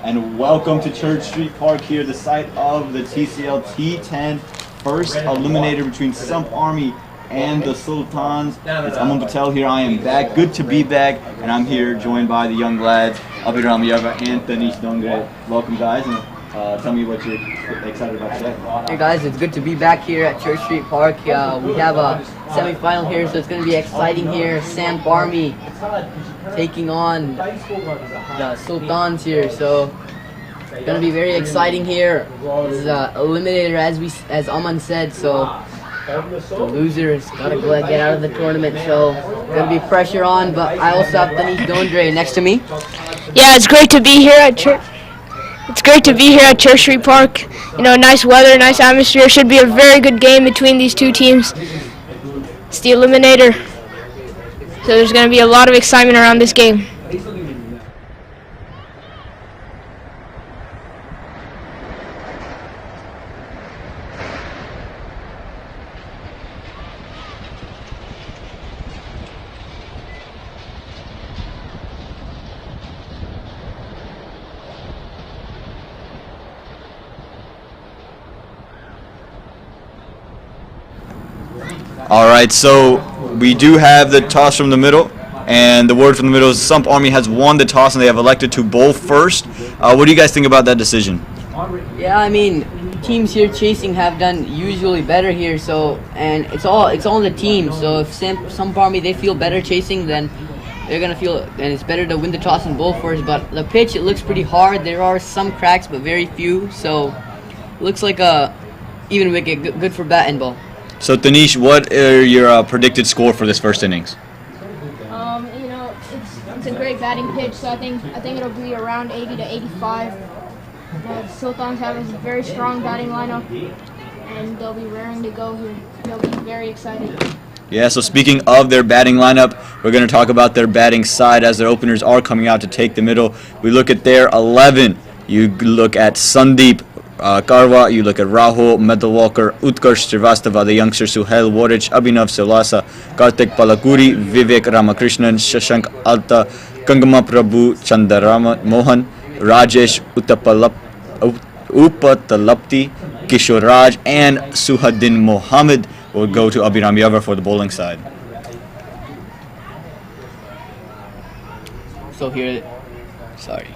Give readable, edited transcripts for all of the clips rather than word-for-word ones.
and welcome to Church Street Park here, the site of the TCL T10 first eliminator between Sump Army and the Sultans. It's Aman Patel here. I am back. Good to be back, and I'm here joined by the young lads, Abhiram Yava and Tanish Dongre. Welcome, guys, and tell me what you're excited about today. Hey guys, it's good to be back here at Church Street Park. We have a semi-final here, so it's going to be exciting here. Samp Army taking on the Sultans here, so it's going to be very exciting here. This is an eliminator, as Aman said, so the loser's got to get out of the tournament, so going to be pressure on. But I also have Tanish Dondre next to me. Yeah, it's great to be here at Church. It's great to be here at Church Street Park. You know, nice weather, nice atmosphere. Should be a very good game between these two teams. It's the Eliminator. So there's going to be a lot of excitement around this game. All right, so we do have the toss from the middle, and the word from the middle is Sump Army has won the toss and they have elected to bowl first. What do you guys think about that decision? Yeah, I mean, teams here chasing have done usually better here, so and it's all the team. So if Sump Army they feel better chasing, then they're gonna feel, and it's better to win the toss and bowl first. But the pitch, it looks pretty hard. There are some cracks, but very few. So it looks like a even wicket, good for bat and ball. So Tanish, what are your predicted score for this first innings? You know, it's a great batting pitch, so I think it'll be around 80 to 85. The Sultans have a very strong batting lineup, and they'll be raring to go here. They'll be very excited. Yeah, so speaking of their batting lineup, we're going to talk about their batting side as their openers are coming out to take the middle. We look at their 11. You look at Sandeep Karwa, you look at Rahul, Medalwalkar, Utkarsh Srivastava, the youngster Suhail Warich, Abhinav Silasa, Kartik Palakuri, Vivek Ramakrishnan, Shashank Alta, Kangama Prabhu, Chandarama Mohan, Rajesh Upatalapti, Kishore Raj, and Suhaddin Mohammed will go to Abhiram Yavar for the bowling side. So here, sorry.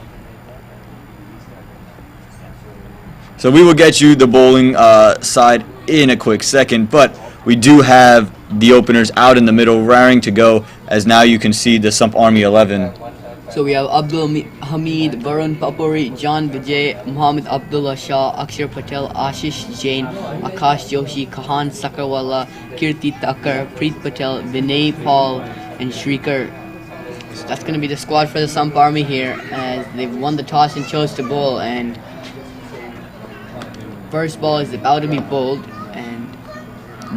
So we will get you the bowling side in a quick second, but we do have the openers out in the middle, raring to go, as now you can see the Sump Army 11. So we have Abdul Hamid, Varun Papuri, John Vijay, Muhammad Abdullah Shah, Akshar Patel, Ashish Jain, Akash Joshi, Kahan Sakarwala, Kirti Thakkar, Preet Patel, Vinay Paul, and Shrikar. So that's going to be the squad for the Sump Army here, as they've won the toss and chose to bowl, and first ball is about to be bowled. And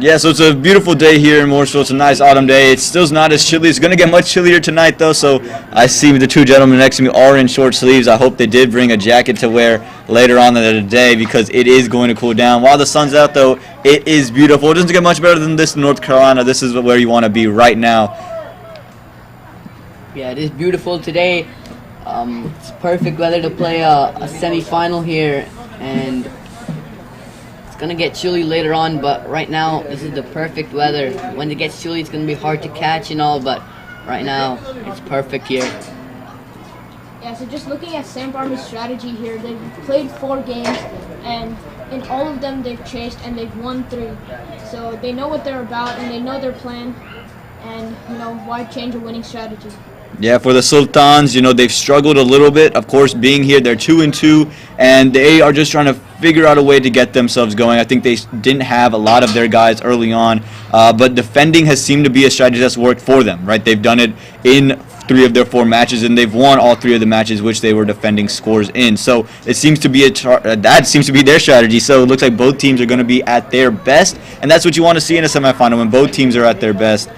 yeah, so it's a beautiful day here in Mooresville. It's a nice autumn day. It's still not as chilly. It's going to get much chillier tonight, though. So I see the two gentlemen next to me are in short sleeves. I hope they did bring a jacket to wear later on in the day, because it is going to cool down. While the sun's out, though, it is beautiful. It doesn't get much better than this in North Carolina. This is where you want to be right now. yeah, it is beautiful today. It's perfect weather to play a semi-final here, and it's gonna get chilly later on, but right now this is the perfect weather. When it gets chilly, it's gonna be hard to catch and all, but right now it's perfect here. Yeah, so just looking at Samp Army's strategy here, they've played 4 games, and in all of them they've chased and they've won 3. So they know what they're about and they know their plan, and you know, why change a winning strategy? Yeah, for the Sultans, you know, they've struggled a little bit. Of course, being here, they're 2-2, and they are just trying to figure out a way to get themselves going. I think they didn't have a lot of their guys early on, but defending has seemed to be a strategy that's worked for them, right? They've done it in 3 of their 4 matches, and they've won all 3 of the matches which they were defending scores in. So it seems to be that seems to be their strategy. So it looks like both teams are going to be at their best, and that's what you want to see in a semifinal, when both teams are at their best.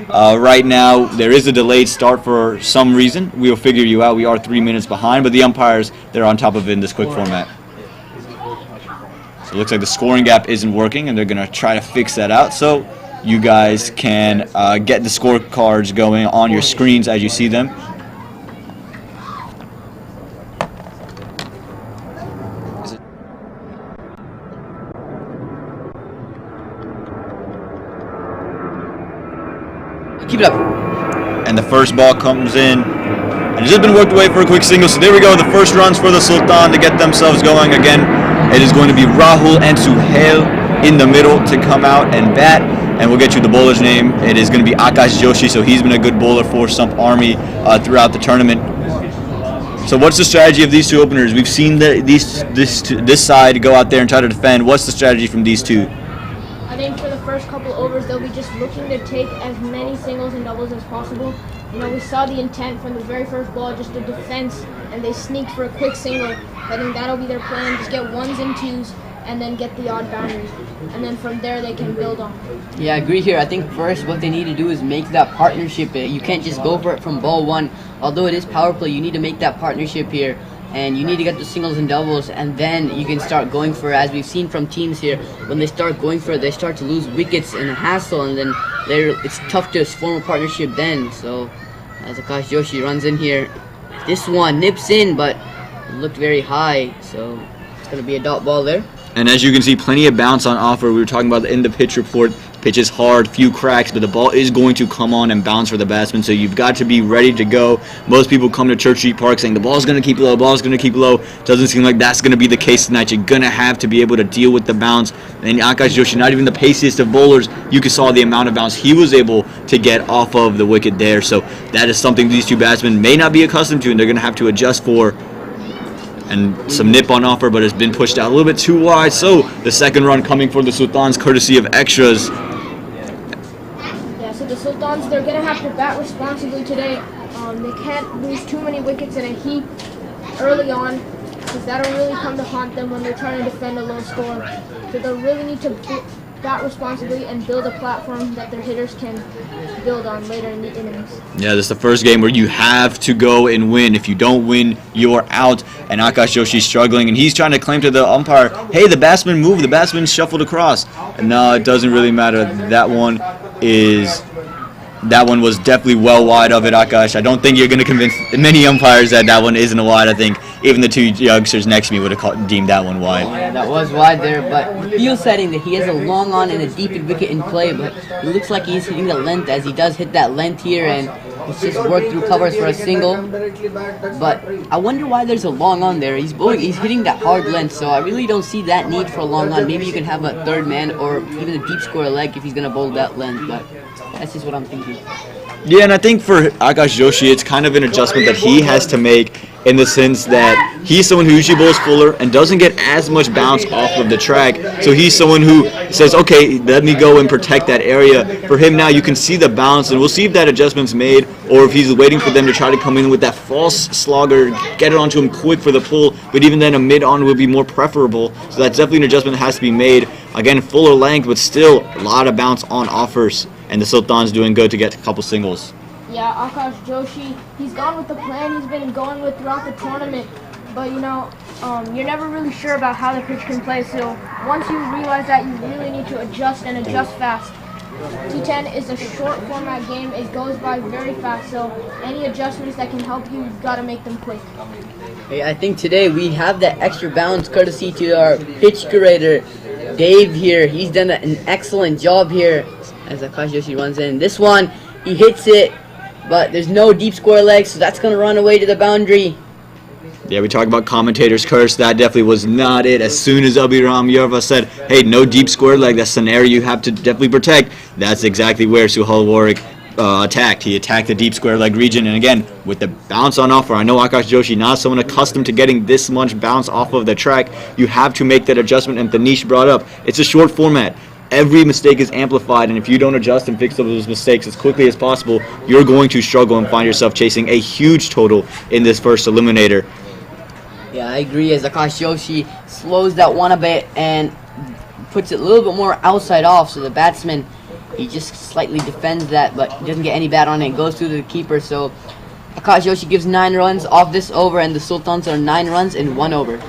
Right now, there is a delayed start for some reason. We'll figure you out. We are 3 minutes behind, but the umpires, they're on top of it in this quick format. So it looks like the scoring gap isn't working, and they're going to try to fix that out. So you guys can get the scorecards going on your screens as you see them. Keep it up. And the first ball comes in. And it's just been worked away for a quick single. So there we go. The first runs for the Sultan to get themselves going again. It is going to be Rahul and Suhail in the middle to come out and bat. And we'll get you the bowler's name. It is going to be Akash Joshi. So he's been a good bowler for Sump Army throughout the tournament. So what's the strategy of these two openers? We've seen this side go out there and try to defend. What's the strategy from these two? I think for the first couple overs, they'll be just looking to take as many singles and doubles as possible. You know, we saw the intent from the very first ball, just the defense, and they sneaked for a quick single. I think that'll be their plan, just get ones and twos, and then get the odd boundary. And then from there, they can build on. Yeah, I agree here. I think first what they need to do is make that partnership. You can't just go for it from ball one. Although it is power play, you need to make that partnership here. And you need to get the singles and doubles, and then you can start going for it. As we've seen from teams here, when they start going for it, they start to lose wickets and a hassle, and then it's tough to form a partnership then. So as Akash Joshi runs in here, this one nips in, but it looked very high, so it's going to be a dot ball there. And as you can see, plenty of bounce on offer. We were talking about in the pitch report. Pitch is hard, few cracks, but the ball is going to come on and bounce for the batsman, so you've got to be ready to go. Most people come to Church Street Park saying the ball's going to keep low, Doesn't seem like that's going to be the case tonight. You're going to have to be able to deal with the bounce. And Akash Joshi, not even the paciest of bowlers, you saw the amount of bounce he was able to get off of the wicket there. So that is something these two batsmen may not be accustomed to, and they're going to have to adjust for. And some nip on offer, but it's been pushed out a little bit too wide. So the second run coming for the Sultans, courtesy of extras. Yeah, so the Sultans, they're going to have to bat responsibly today. They can't lose too many wickets in a heap early on, because that'll really come to haunt them when they're trying to defend a low score. So they'll really need to bat responsibly and build a platform that their hitters can build on later in the innings. Yeah, this is the first game where you have to go and win. If you don't win, you're out. And Akash Joshi's struggling, and he's trying to claim to the umpire, hey, the batsman moved, the batsman shuffled across. And no, it doesn't really matter. That one was definitely well wide of it, Akash. I don't think you're going to convince many umpires that one isn't a wide. I think even the two youngsters next to me would have deemed that one wide. Yeah, that was wide there, but Field setting that he has a long on and a deep wicket in play, but it looks like he's hitting the length, as he does hit that length here, and he's just worked through covers for a single. But I wonder why there's a long on there. He's hitting that hard length, so I really don't see that need for a long on. Maybe you can have a third man or even a deep square leg if he's going to bowl that length, but that's just what I'm thinking. Yeah, and I think for Akash Joshi, it's kind of an adjustment that he has to make, in the sense that he's someone who usually bowls fuller and doesn't get as much bounce off of the track. So he's someone who says, okay, let me go and protect that area. For him now, you can see the bounce, and we'll see if that adjustment's made, or if he's waiting for them to try to come in with that false slogger, get it onto him quick for the pull. But even then, a mid-on would be more preferable. So that's definitely an adjustment that has to be made. Again, fuller length, but still a lot of bounce on offers. And the Sultans doing good to get a couple singles. Yeah, Akash Joshi, he's gone with the plan he's been going with throughout the tournament. But, you know, you're never really sure about how the pitch can play. So once you realize that, you really need to adjust and adjust fast. T10 is a short format game. It goes by very fast. So any adjustments that can help you, you've got to make them quick. Hey, I think today we have that extra bounce courtesy to our pitch curator, Dave here. He's done an excellent job here as Akash Joshi runs in. This one, he hits it, but there's no deep square leg, so that's going to run away to the boundary. Yeah, we talk about commentator's curse. That definitely was not it. As soon as Abhiram Yarva said, hey, no deep square leg, that's an area you have to definitely protect, that's exactly where Suhail Warwick attacked. He attacked the deep square leg region, and again, with the bounce on offer, I know Akash Joshi, not someone accustomed to getting this much bounce off of the track. You have to make that adjustment, and Tanish brought up, it's a short format. Every mistake is amplified, and if you don't adjust and fix those mistakes as quickly as possible, you're going to struggle and find yourself chasing a huge total in this first eliminator. Yeah, I agree, as Akash Joshi slows that one a bit and puts it a little bit more outside off, so the batsman, he just slightly defends that, but doesn't get any bat on it. It goes through the keeper, so Akash Joshi gives 9 runs off this over, and the Sultans are 9 runs in 1 over.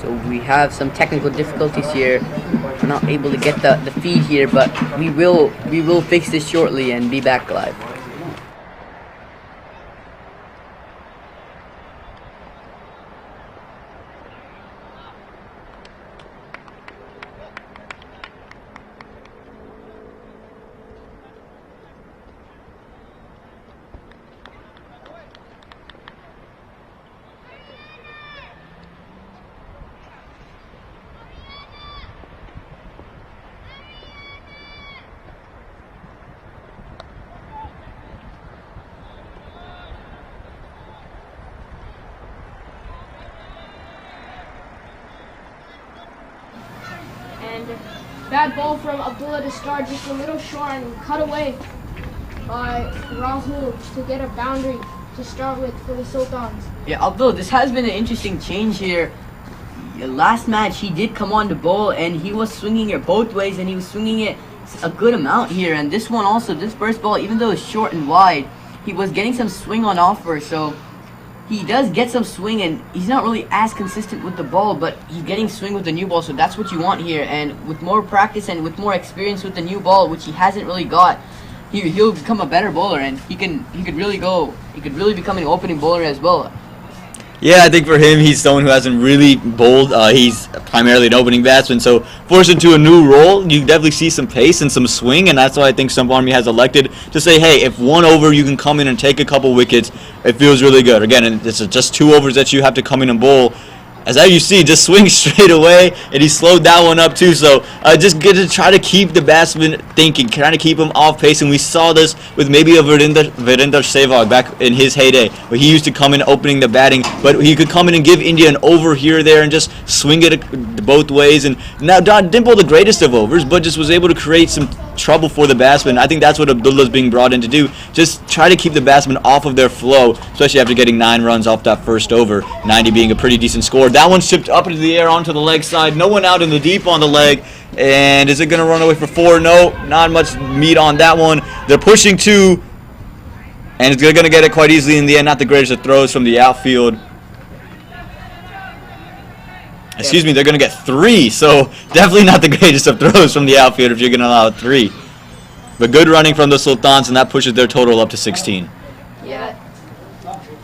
So we have some technical difficulties here. We're not able to get the feed here, but we will fix this shortly and be back live. And bad ball from Abdullah to start, just a little short and cut away by Rahul to get a boundary to start with for the Sultans. Yeah, Abdullah, this has been an interesting change here. Last match, he did come on to bowl, and he was swinging it both ways, and he was swinging it a good amount here. And this one also, this first ball, even though it's short and wide, he was getting some swing on offer, so he does get some swing, and he's not really as consistent with the ball, but he's getting swing with the new ball, so that's what you want here. And with more practice and with more experience with the new ball, which he hasn't really got, he'll become a better bowler, and he could really become an opening bowler as well. Yeah, I think for him, he's someone who hasn't really bowled. He's primarily an opening batsman, so forced into a new role, you definitely see some pace and some swing, and that's why I think Sump Army has elected to say, hey, if 1 over you can come in and take a couple wickets, it feels really good. Again, and it's just 2 overs that you have to come in and bowl. As you see, just swing straight away, and he slowed that one up too. So just get to try to keep the batsman thinking, trying to keep him off pace. And we saw this with maybe a Virender Sehwag back in his heyday, where he used to come in opening the batting, but he could come in and give India an over here or there and just swing it both ways. And now Don didn't bowl the greatest of overs, but just was able to create some trouble for the batsman. I think that's what Abdullah's being brought in to do. Just try to keep the batsman off of their flow, especially after getting 9 runs off that first over, 90 being a pretty decent score. That one's chipped up into the air onto the leg side. No one out in the deep on the leg. And is it going to run away for 4? No, not much meat on that one. They're pushing 2. And it's going to get it quite easily in the end. Not the greatest of throws from the outfield. Excuse me, they're going to get 3. So definitely not the greatest of throws from the outfield if you're going to allow 3. But good running from the Sultans, and that pushes their total up to 16.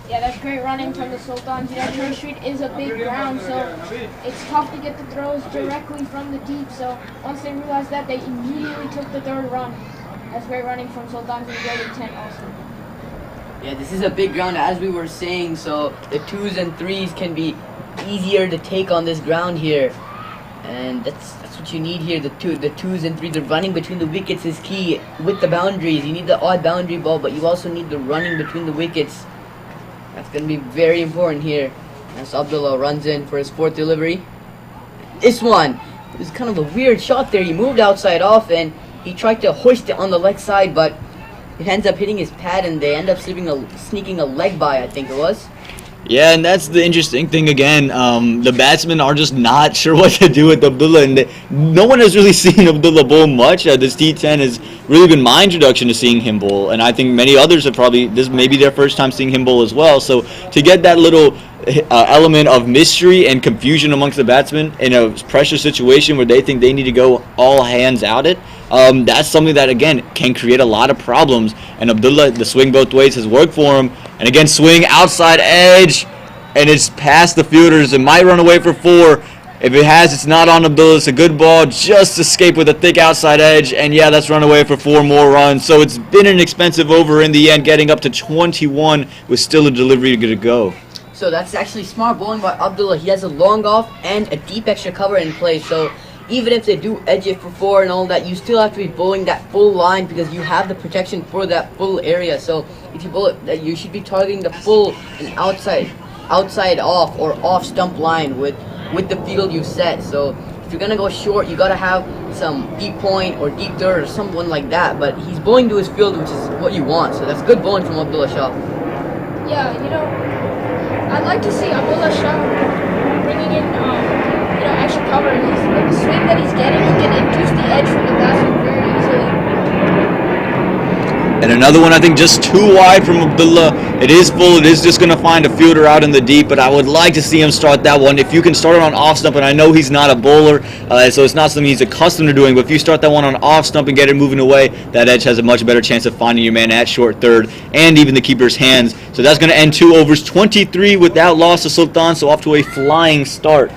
Yeah, that's great running from the Sultans. Church Street is a big ground, so it's tough to get the throws directly from the deep. So once they realized that, they immediately took the 3rd run. That's great running from Sultans and great intent also. Yeah, this is a big ground, as we were saying, so the 2s and 3s can be easier to take on this ground here. And that's what you need here. The 2s and 3s, the running between the wickets is key with the boundaries. You need the odd boundary ball, but you also need the running between the wickets. That's going to be very important here. As Abdullah runs in for his 4th delivery. This one, it was kind of a weird shot there. He moved outside off and he tried to hoist it on the leg side, but it ends up hitting his pad and they end up sneaking a leg by, I think it was. Yeah, and that's the interesting thing again. The batsmen are just not sure what to do with Abdullah, and no one has really seen Abdullah bowl much. This T10 has really been my introduction to seeing him bowl, and I think many others have this may be their first time seeing him bowl as well. So to get that little element of mystery and confusion amongst the batsmen in a pressure situation where they think they need to go all hands out that's something that, again, can create a lot of problems. And Abdullah, the swing both ways has worked for him. And again, swing outside edge, and it's past the fielders. It might run away for 4. If it has, it's not on Abdullah. It's a good ball. Just escape with a thick outside edge. And yeah, that's run away for 4 more runs. So it's been an expensive over in the end, getting up to 21 with still a delivery to go. So that's actually smart bowling by Abdullah. He has a long off and a deep extra cover in play. So even if they do edge it for 4 and all that, you still have to be bowling that full line because you have the protection for that full area. So if you bowl it, you should be targeting the full and outside off or off stump line with the field you set. So if you're gonna go short, you gotta have some deep point or deep third or someone like that. But he's bowling to his field, which is what you want. So that's good bowling from Abdullah Shah. Yeah, I'd like to see Abdullah Shah bringing in extra cover. The swing that he's getting, he can induce the edge from the basket very easily. And another one, I think, just too wide from Abdullah. It is full. It is just going to find a fielder out in the deep, but I would like to see him start that one. If you can start it on off stump, and I know he's not a bowler, so it's not something he's accustomed to doing, but if you start that one on off stump and get it moving away, that edge has a much better chance of finding your man at short third and even the keeper's hands. So that's going to end 2 overs, 23 without loss to Sultan, so off to a flying start.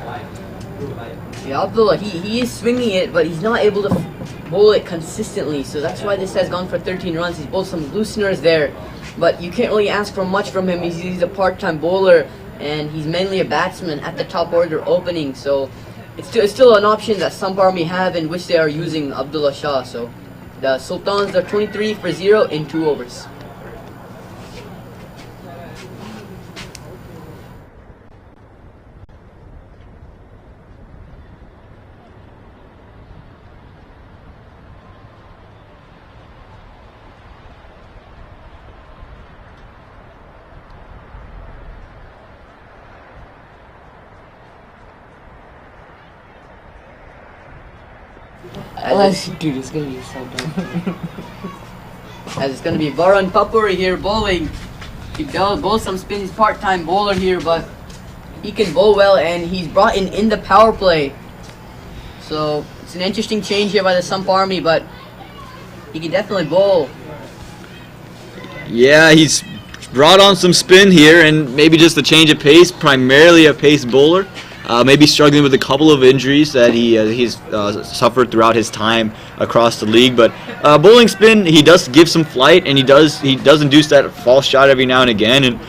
Yeah, Abdullah, he is swinging it, but he's not able to bowl it consistently, so that's why this has gone for 13 runs. He's bowled some looseners there, but you can't really ask for much from him. He's a part-time bowler, and he's mainly a batsman at the top order opening, so it's still an option that Sump Army have in which they are using Abdullah Shah. So the Sultans are 23 for 0 in 2 overs. Dude, it's gonna be so dumb. As it's going to be Varun Papuri here bowling. He bowls some spins, part-time bowler here, but he can bowl well, and he's brought in the power play. So it's an interesting change here by the Sump Army, but he can definitely bowl. Yeah, he's brought on some spin here and maybe just a change of pace, primarily a pace bowler. Maybe struggling with a couple of injuries that he's suffered throughout his time across the league. But bowling spin, he does give some flight, and he does induce that false shot every now and again. And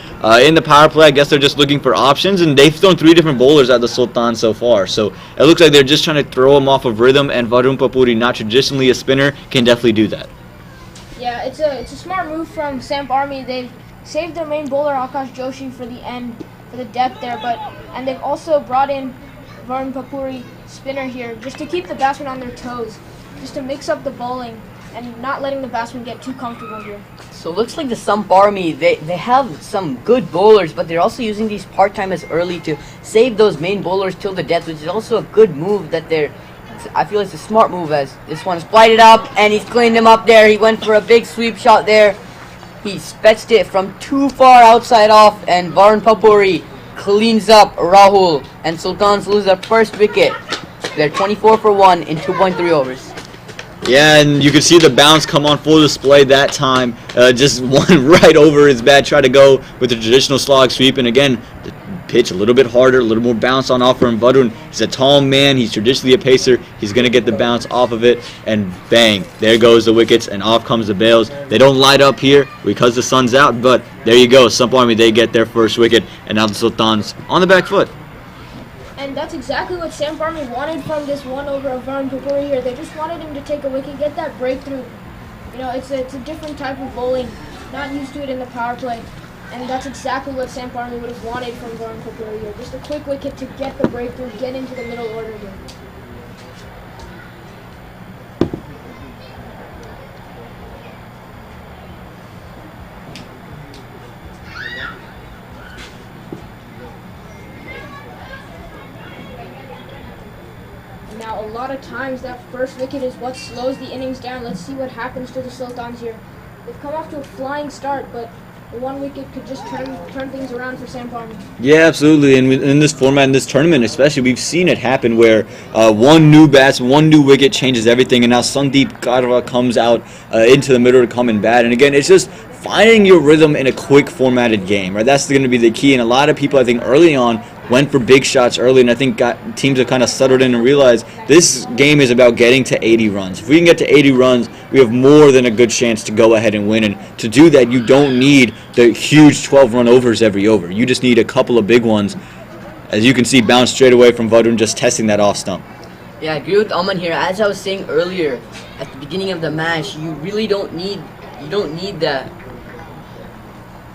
in the power play, I guess they're just looking for options, and they've thrown 3 different bowlers at the Sultan so far. So it looks like they're just trying to throw him off of rhythm, and Varun Papuri, not traditionally a spinner, can definitely do that. Yeah, it's a smart move from Samp Army. They've saved their main bowler Akash Joshi for the end, for the depth there, and they've also brought in Varun Papuri, spinner here, just to keep the batsmen on their toes, just to mix up the bowling and not letting the batsmen get too comfortable here. So it looks like the Sump Army, they have some good bowlers, but they're also using these part-timers early to save those main bowlers till the death, which is also a good move that I feel it's a smart move, as this one's flighted up, and he's cleaned him up there. He went for a big sweep shot there. He spetched it from too far outside off, and Varun Papuri cleans up Rahul, and Sultans lose their first wicket. They're 24 for 1 in 2.3 overs. Yeah, and you can see the bounce come on full display that time. Just one right over his bat, try to go with the traditional slog sweep, and again, the pitch a little bit harder, a little more bounce on offer. And Varun, he's a tall man, he's traditionally a pacer, he's going to get the bounce off of it, and bang, there goes the wickets, and off comes the bails. They don't light up here because the sun's out, but there you go, Sump Army, they get their first wicket, and now the Sultans on the back foot. And that's exactly what Samp Army wanted from this 1 over of Varun Papuri here. They just wanted him to take a wicket, get that breakthrough. You know, it's a different type of bowling, not used to it in the power play. And that's exactly what Samp Army would have wanted from Varun Papuri here. Just a quick wicket to get the breakthrough, get into the middle order here. Now, a lot of times that first wicket is what slows the innings down. Let's see what happens to the Sultans here. They've come off to a flying start, but the 1 wicket could just turn things around for Samp Army. Yeah, absolutely. And in this format, in this tournament especially, we've seen it happen where one new wicket changes everything, and now Sandeep Karwa comes out into the middle to come in bat. And again, it's just finding your rhythm in a quick formatted game, right? That's going to be the key. And a lot of people, I think, early on went for big shots early, and I think teams have kind of settled in and realized this game is about getting to 80 runs. If we can get to 80 runs, we have more than a good chance to go ahead and win. And to do that, you don't need the huge 12-run overs every over. You just need a couple of big ones. As you can see, bounce straight away from Varun, just testing that off stump. Yeah, I agree with Aman here. As I was saying earlier, at the beginning of the match, you really don't need that.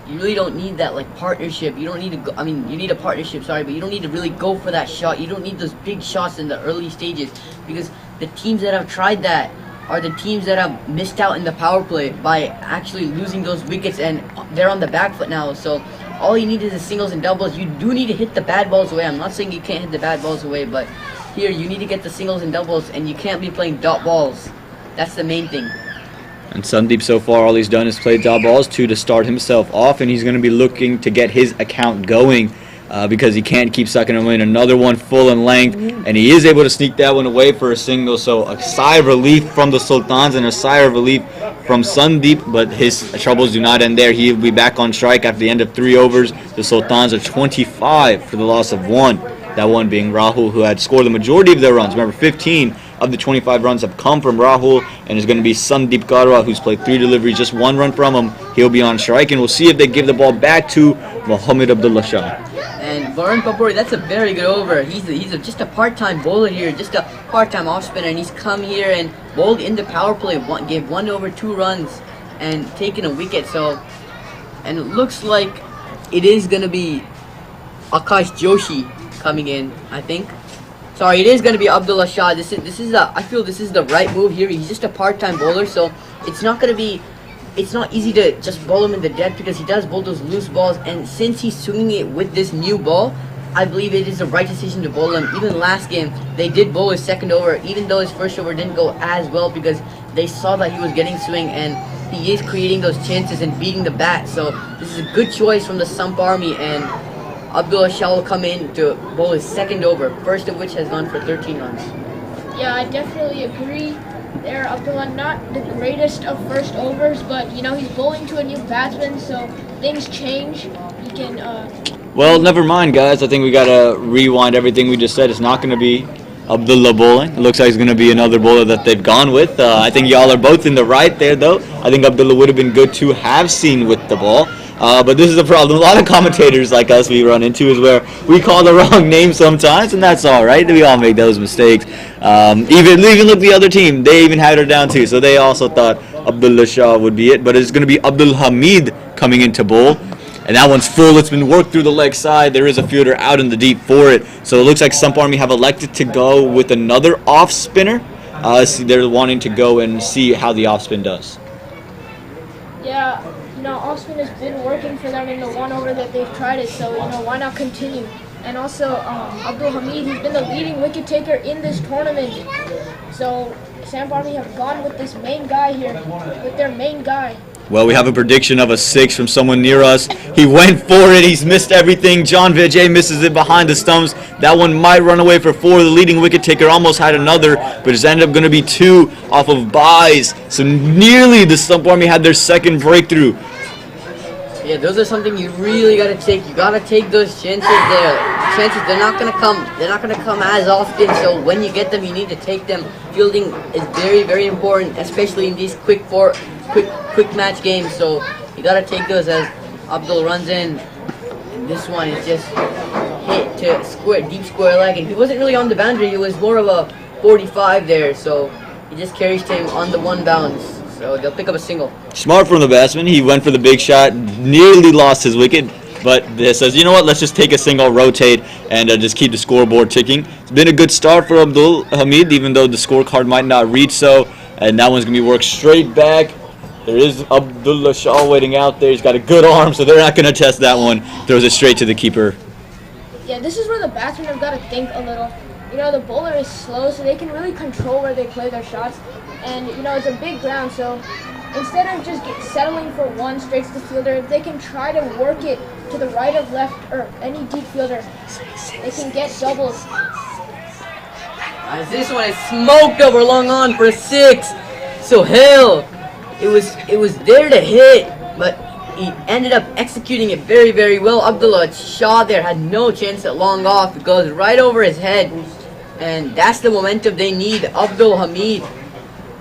You really don't need that, like, partnership. You don't need to go, I mean, you need a partnership, sorry, but you don't need to really go for that shot. You don't need those big shots in the early stages, because the teams that have tried that are the teams that have missed out in the power play by actually losing those wickets, and they're on the back foot now. So all you need is the singles and doubles. You do need to hit the bad balls away. I'm not saying you can't hit the bad balls away, but here you need to get the singles and doubles, and you can't be playing dot balls. That's the main thing. And Sandeep, so far, all he's done is play dot balls, 2 to start himself off, and he's going to be looking to get his account going because he can't keep sucking him in. Another one full in length, and he is able to sneak that one away for a single. So a sigh of relief from the Sultans and a sigh of relief from Sandeep, but his troubles do not end there. He'll be back on strike after the end of 3 overs. The Sultans are 25 for the loss of 1. That one being Rahul, who had scored the majority of their runs. Remember, 15 of the 25 runs have come from Rahul, and it's going to be Sandeep Karwa, who's played 3 deliveries, just 1 run from him. He'll be on strike, and we'll see if they give the ball back to Mohammad Abdullah Shah. And Varun Papuri, that's a very good over. He's just a part-time bowler here, just a part-time off-spinner, and he's come here and bowled in the power play, gave 1 over 2 runs, and taken a wicket. So, and it looks like it is going to be Akash Joshi coming in, I think. Sorry, it is going to be Abdullah Shah. I feel this is the right move here. He's just a part-time bowler, so it's not easy to just bowl him in the dead because he does bowl those loose balls, and since he's swinging it with this new ball, I believe it is the right decision to bowl him. Even last game, they did bowl his second over, even though his first over didn't go as well because they saw that he was getting swing, and he is creating those chances and beating the bat. So this is a good choice from the Sump Army, and Abdullah Shah will come in to bowl his second over, first of which has gone for 13 runs. Yeah, I definitely agree. There, Abdullah, not the greatest of first overs, but you know he's bowling to a new batsman, so things change. He can. Well, never mind, guys. I think we gotta rewind everything we just said. It's not going to be Abdullah bowling. It looks like it's going to be another bowler that they've gone with. I think y'all are both in the right there, though. I think Abdullah would have been good to have seen with the ball. But this is the problem. A lot of commentators like us we run into is where we call the wrong name sometimes, and that's all right. We all make those mistakes. Even look the other team. They even had her down too. So they also thought Abdullah Shah would be it. But it's going to be Abdul Hamid coming into bowl. And that one's full. It's been worked through the leg side. There is a fielder out in the deep for it. So it looks like Sump Army have elected to go with another off spinner. They're wanting to go and see how the off spin does. Yeah, you know, off-spin has been working for them in the 1 over that they've tried it, so, you know, why not continue? And also, Abdul Hamid, he's been the leading wicket taker in this tournament. So, Samp Army have gone with this main guy here, with their main guy. Well, we have a prediction of a 6 from someone near us. He went for it. He's missed everything. John Vijay misses it behind the stumps. That one might run away for 4. The leading wicket taker almost had another, but it's ended up going to be 2 off of buys. So nearly the Stump Army had their second breakthrough. Yeah, those are something you really gotta take. You gotta take those chances there. Chances, they're not gonna come as often, so when you get them, you need to take them. Fielding is very, very important, especially in these quick match games, so you gotta take those as Abdul runs in. And this one is just hit to deep square leg, and he wasn't really on the boundary, it was more of a 45 there, so he just carries him on the 1 bounce. So they'll pick up a single. Smart from the batsman. He went for the big shot, nearly lost his wicket, but this says, you know what, let's just take a single, rotate, and just keep the scoreboard ticking. It's been a good start for Abdul Hamid, even though the scorecard might not read so, and that one's going to be worked straight back. There is Abdullah Shah waiting out there. He's got a good arm, so they're not going to test that one. Throws it straight to the keeper. Yeah, this is where the batsmen have got to think a little. You know, the bowler is slow, so they can really control where they play their shots. And, you know, it's a big ground, so instead of just settling for 1 straight to the fielder, if they can try to work it to the right or left, or any deep fielder, they can get doubles. As this one is smoked over long on for a 6. So hell, it was there to hit, but he ended up executing it very, very well. Abdullah Shah there had no chance at long off. It goes right over his head, and that's the momentum they need. Abdul Hamid,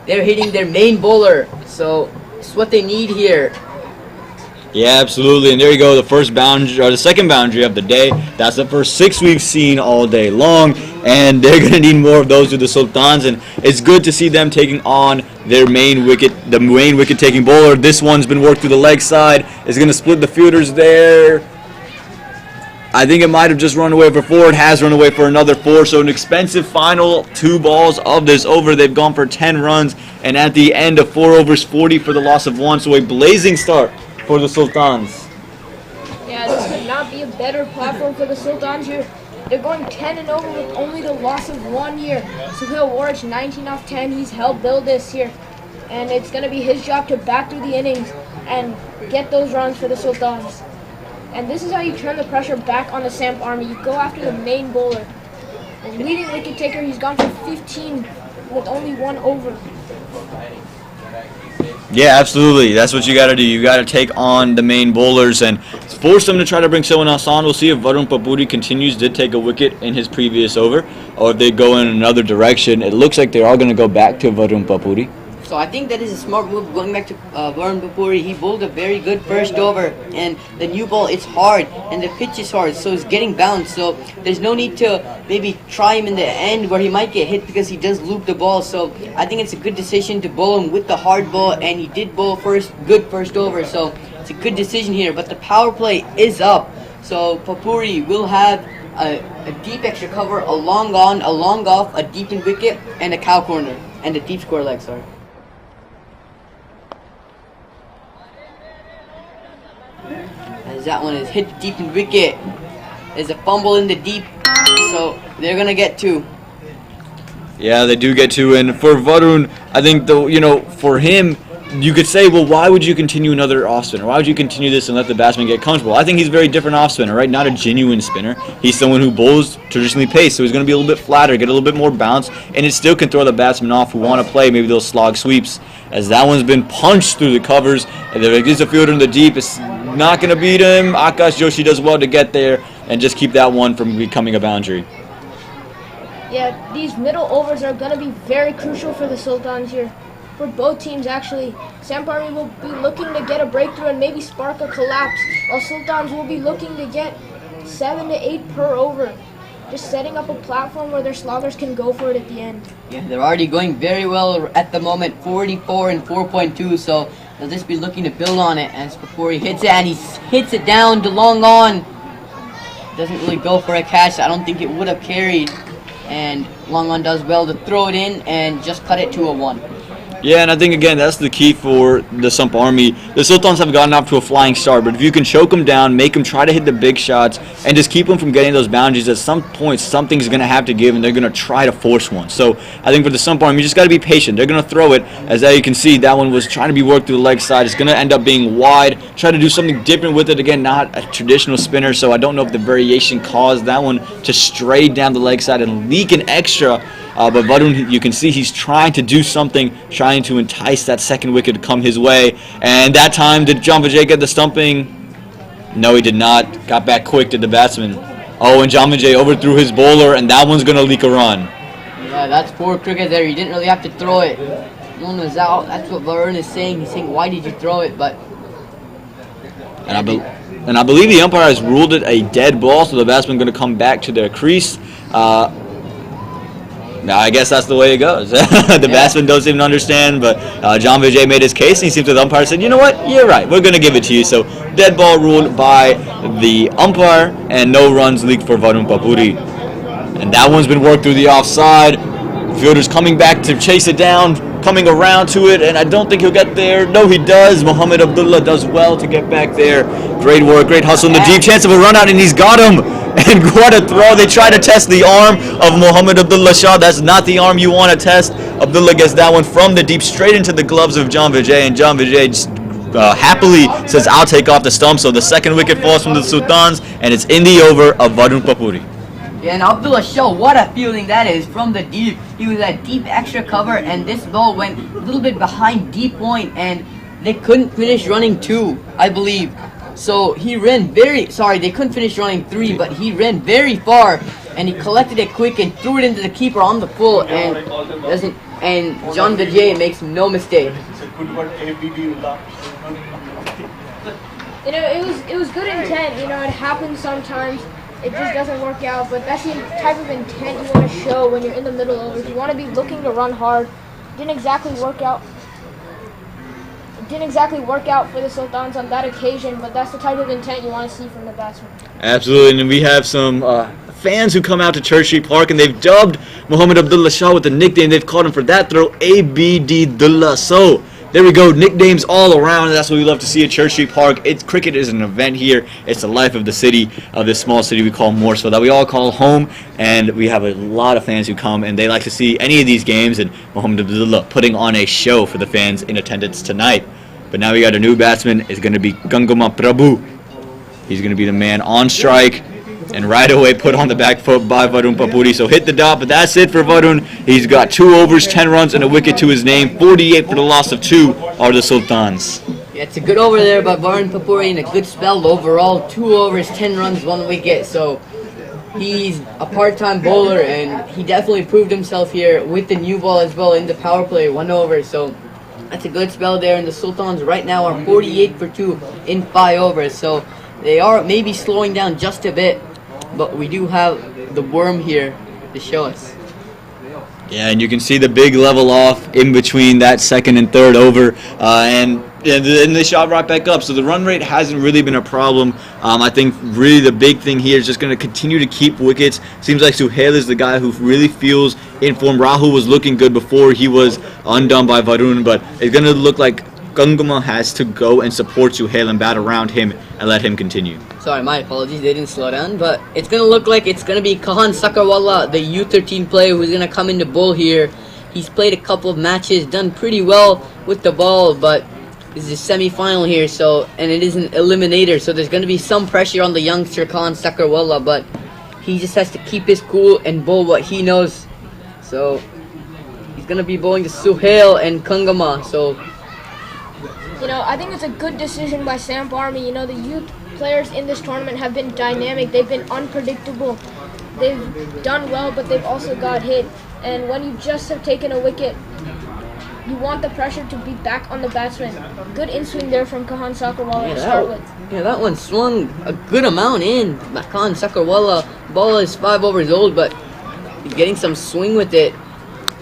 they're hitting their main bowler, so it's what they need here. Yeah, absolutely. And there you go, the first boundary, or the second boundary of the day. That's the first 6 we've seen all day long, and they're going to need more of those with the Sultans. And it's good to see them taking on their main wicket, the main wicket-taking bowler. This one's been worked through the leg side. It's going to split the fielders there. I think it might have just run away for 4. It has run away for another 4. So an expensive final 2 balls of this over. They've gone for 10 runs. And at the end of 4 overs, 40 for the loss of 1. So a blazing start for the Sultans. Yeah, this could not be a better platform for the Sultans here. They're going 10 and over with only the loss of 1 here. Suhail Warich, 19 off 10. He's helped build this here. and it's going to be his job to bat through the innings and get those runs for the Sultans. And this is how you turn the pressure back on the Samp Army. You go after the main bowler. The leading wicket taker, he's gone for 15 with only 1 over. Yeah, absolutely. That's what you got to do. You got to take on the main bowlers and force them to try to bring someone else on. We'll see if Varun Papuri continues to take a wicket in his previous over, or if they go in another direction. It looks like they're all going to go back to Varun Papuri. So I think that is a smart move going back to Varun Papuri. He bowled a very good first over, and the new ball, it's hard and the pitch is hard, so it's getting bounced. So there's no need to maybe try him in the end where he might get hit because he does loop the ball. So I think it's a good decision to bowl him with the hard ball, and he did bowl good first over. So it's a good decision here, but the power play is up. So Papuri will have a deep extra cover, a long on, a long off, a deep in wicket, and a cow corner, and a deep square leg, sorry. As that one is hit deep in wicket. There's a fumble in the deep, so they're gonna get 2. Yeah, they do get 2, and for Varun, I think for him, you could say, well, why would you continue another off spinner? Why would you continue this and let the batsman get comfortable? I think he's a very different off spinner, right? Not a genuine spinner. He's someone who bowls traditionally pace, so he's going to be a little bit flatter, get a little bit more bounce, and it still can throw the batsman off who want to play maybe those slog sweeps. As that one's been punched through the covers, and there is a fielder in the deep. It's not going to beat him. Akash Joshi does well to get there and just keep that one from becoming a boundary. Yeah, these middle overs are going to be very crucial for the Sultans here. For both teams, actually. Samp Army will be looking to get a breakthrough and maybe spark a collapse, while Sultans will be looking to get 7 to 8 per over. Just setting up a platform where their sloggers can go for it at the end. Yeah, they're already going very well at the moment, 44 and 4.2, so they'll just be looking to build on it as Papuri hits it, and he hits it down to long on. Doesn't really go for a catch. I don't think it would have carried, and long on does well to throw it in and just cut it to a 1. Yeah, and I think, again, that's the key for the Sump Army. The Sultans have gotten off to a flying start, but if you can choke them down, make them try to hit the big shots, and just keep them from getting those boundaries, at some point, something's going to have to give, and they're going to try to force one. So I think for the Sump Army, you just got to be patient. They're going to throw it. As you can see, that one was trying to be worked through the leg side. It's going to end up being wide. Try to do something different with it. Again, not a traditional spinner, so I don't know if the variation caused that one to stray down the leg side and leak an extra. But Varun, you can see he's trying to do something, trying to entice that second wicket to come his way. And that time, did John Vijay get the stumping? No, he did not. Got back quick to the batsman. Oh, and John Vijay overthrew his bowler, and that one's going to leak a run. Yeah, that's poor cricket there. He didn't really have to throw it. One was out. That's what Varun is saying. He's saying, why did you throw it? But And I believe the umpire has ruled it a dead ball, so the batsman going to come back to their crease. Now, I guess that's the way it goes. The batsman doesn't even understand, but John Vijay made his case, and he seemed to the umpire said, you know what, you're right, we're going to give it to you. So, dead ball ruled by the umpire, and no runs leaked for Varun Papuri. And that one's been worked through the offside. Fielder's coming back to chase it down, coming around to it, and I don't think he'll get there. No, he does. Mohammed Abdullah does well to get back there. Great work, great hustle in the deep. Chance of a run out, and he's got him. And what a throw. They try to test the arm of Mohammed Abdullah Shah. That's not the arm you want to test. Abdullah gets that one from the deep straight into the gloves of John Vijay, and John Vijay just happily says, I'll take off the stump. So the second wicket falls from the Sultans, and it's in the over of Varun Papuri. yeah, and Abdullah Shah, what a fielding that is from the deep. He was at deep extra cover, and this ball went a little bit behind deep point, and they couldn't finish running 2, I believe. So he ran they couldn't finish running 3, but he ran very far, and he collected it quick and threw it into the keeper on the full, and John Vijay makes no mistake. You know, it was good intent. You know, it happens sometimes. It just doesn't work out, but that's the type of intent you want to show when you're in the middle overs. You want to be looking to run hard. Didn't exactly work out. It didn't exactly work out for the Sultans on that occasion, but that's the type of intent you want to see from the batsman. Absolutely, and we have some fans who come out to Church Street Park, and they've dubbed Mohammed Abdullah Shah with the nickname they've called him for that throw, ABD Dullah. So There we go, nicknames all around. That's what we love to see at Church Street Park. Cricket is an event here. It's the life of the city, of this small city we call Mooresville, that we all call home. And we have a lot of fans who come, and they like to see any of these games. And Mohamed Abdullah putting on a show for the fans in attendance tonight. But now we got a new batsman. It's going to be Gangama Prabhu. He's going to be the man on strike. And right away put on the back foot by Varun Papuri. So hit the dot, but that's it for Varun. He's got 2 overs, 10 runs, and a wicket to his name. 48 for the loss of 2 are the Sultans. Yeah, it's a good over there by Varun Papuri and a good spell overall. 2 overs, 10 runs, 1 wicket. So he's a part-time bowler, and he definitely proved himself here with the new ball as well in the power play, 1 over. So that's a good spell there. And the Sultans right now are 48 for 2 in 5 overs. So they are maybe slowing down just a bit. But we do have the worm here to show us. Yeah, and you can see the big level off in between that second and third over, and they shot right back up. So the run rate hasn't really been a problem. I think really the big thing here is just going to continue to keep wickets. Seems like Suhail is the guy who really feels in form. Rahul was looking good before he was undone by Varun, but it's going to look like Gangama has to go and support Suhail and bat around him and let him continue. Sorry, my apologies, they didn't slow down, but it's going to look like it's going to be Kahan Sakarwala, the U13 player who's going to come into bowl here. He's played a couple of matches, done pretty well with the ball, but this is a semi-final here, and it is an eliminator, so there's going to be some pressure on the youngster Kahan Sakarwala, but he just has to keep his cool and bowl what he knows. So he's going to be bowling to Suhail and Kangama, so I think it's a good decision by Samp Army. The youth players in this tournament have been dynamic. They've been unpredictable. They've done well, but they've also got hit. And when you just have taken a wicket, you want the pressure to be back on the batsman. Good in-swing there from Kahan Sakarwala to start with. Yeah, that one swung a good amount in. Kahan Sakarwala, ball is 5 overs old, but he's getting some swing with it.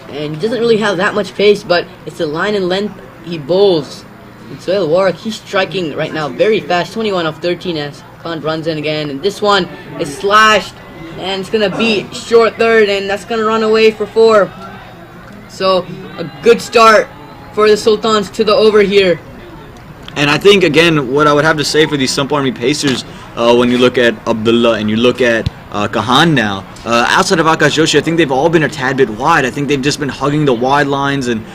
And he doesn't really have that much pace, but it's the line and length he bowls. And Sohail Warwick, he's striking right now very fast, 21 off 13 as Khan runs in again. And this one is slashed, and it's going to beat short third, and that's going to run away for 4. So a good start for the Sultans to the over here. And I think, again, what I would have to say for these Sump Army Pacers, when you look at Abdullah and you look at Kahan now, outside of Akash Joshi, I think they've all been a tad bit wide. I think they've just been hugging the wide lines. And,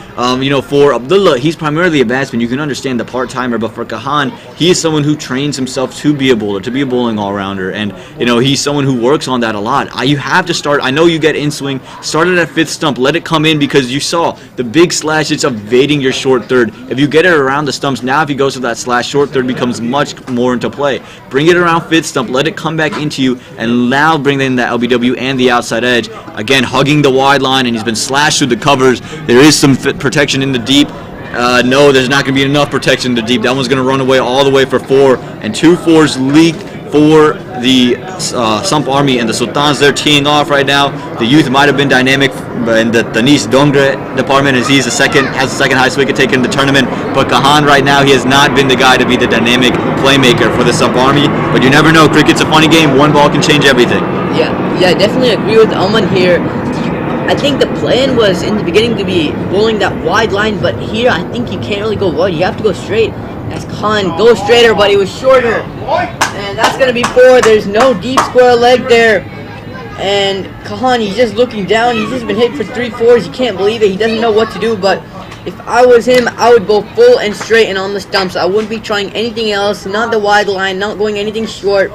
for Abdullah, he's primarily a batsman. You can understand the part-timer. But for Kahan, he is someone who trains himself to be a bowler, to be a bowling all-rounder. And, he's someone who works on that a lot. You have to start. I know you get in-swing. Start it at 5th stump. Let it come in because you saw the big slash. It's evading your short third. If you get it around the stumps, now if he goes to that slash, short third becomes much more into play. Bring it around 5th stump. Let it come back into you. And now bring in that LBW and the outside edge. Again, hugging the wide line, and he's been slashed through the covers. There is some protection in the deep. No, there's not going to be enough protection in the deep. That one's going to run away all the way for 4. And 2 4s leaked for the Sump Army, and the Sultans, they're teeing off right now. The youth might have been dynamic in the Tanis Dongre department, as he's has the second highest wicket taken in the tournament. But Kahan right now, he has not been the guy to be the dynamic playmaker for the Sump Army. But you never know. Cricket's a funny game. One ball can change everything. Yeah, I definitely agree with Alman here. I think the plan was in the beginning to be bowling that wide line, but here I think you can't really go wide. You have to go straight. As Khan goes straighter, but he was shorter. And that's going to be 4. There's no deep square leg there. And Kahan, he's just looking down. He's just been hit for 3 4s. You can't believe it. He doesn't know what to do. But if I was him, I would go full and straight and on the stumps. I wouldn't be trying anything else. Not the wide line. Not going anything short.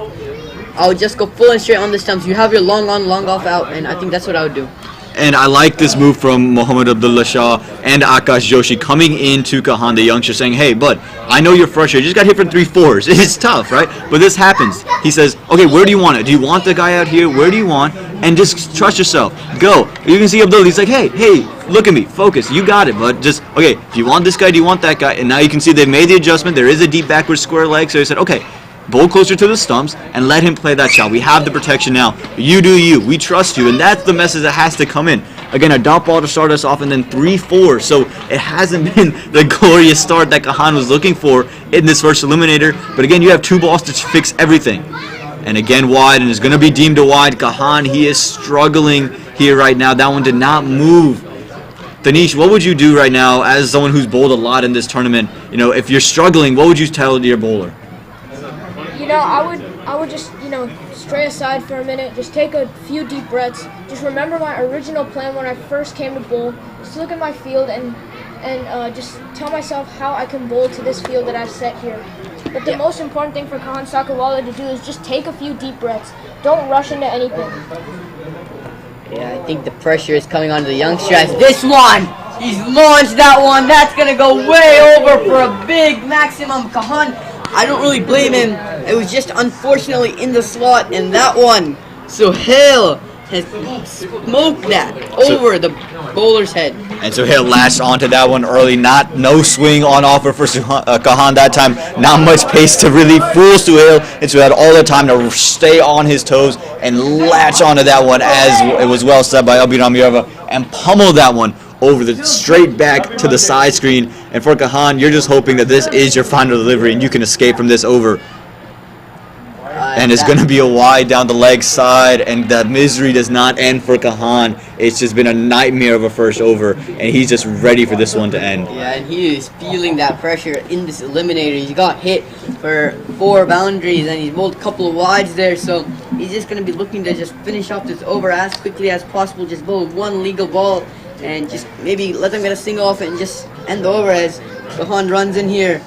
I would just go full and straight on the stumps. You have your long on, long off out. And I think that's what I would do. And I like this move from Mohamed Abdullah Shah and Akash Joshi coming into Kahan, the youngster, saying, hey, bud, I know you're frustrated. You just got hit for 3 4s. It's tough, right? But this happens. He says, okay, where do you want it? Do you want the guy out here? Where do you want? And just trust yourself. Go. You can see Abdullah. He's like, hey, look at me. Focus. You got it, bud. Just, okay, do you want this guy? Do you want that guy? And now you can see they've made the adjustment. There is a deep backward square leg. So he said, okay, bowl closer to the stumps and let him play that shot. We have the protection now. You do you. We trust you. And that's the message that has to come in. Again, a dot ball to start us off and then 3 4. So it hasn't been the glorious start that Kahan was looking for in this first eliminator. But again, you have 2 balls to fix everything. And again, wide, and is going to be deemed a wide. Kahan, he is struggling here right now. That one did not move. Danish, what would you do right now as someone who's bowled a lot in this tournament? You know, if you're struggling, what would you tell your bowler? You know, I would just, you know, stray aside for a minute, just take a few deep breaths, just remember my original plan when I first came to bowl, just look at my field and just tell myself how I can bowl to this field that I've set here. But the most important thing for Kahan Sakawala to do is just take a few deep breaths. Don't rush into anything. Yeah, I think the pressure is coming onto the youngster as this one! He's launched that one! That's gonna go way over for a big maximum. Kahan, I don't really blame him. It was just unfortunately in the slot, and that one, Suhail has smoked that over the bowler's head. And Suhail latched onto that one early. No swing on offer for Kahan that time. Not much pace to really fool Suhail. And Suhail had all the time to stay on his toes and latch onto that one, as it was well said by Abhiram Yarva, and pummel that one over the straight back to the side screen. And for Kahan, you're just hoping that this is your final delivery and you can escape from this over. And it's going to be a wide down the leg side, and the misery does not end for Kahan. It's just been a nightmare of a first over, and he's just ready for this one to end. Yeah, and he is feeling that pressure in this eliminator. He got hit for 4 boundaries, and he's bowled a couple of wides there, so he's just going to be looking to just finish off this over as quickly as possible. Just bowl one legal ball, and just maybe let them get a single off it and just end the over as Kahan runs in here.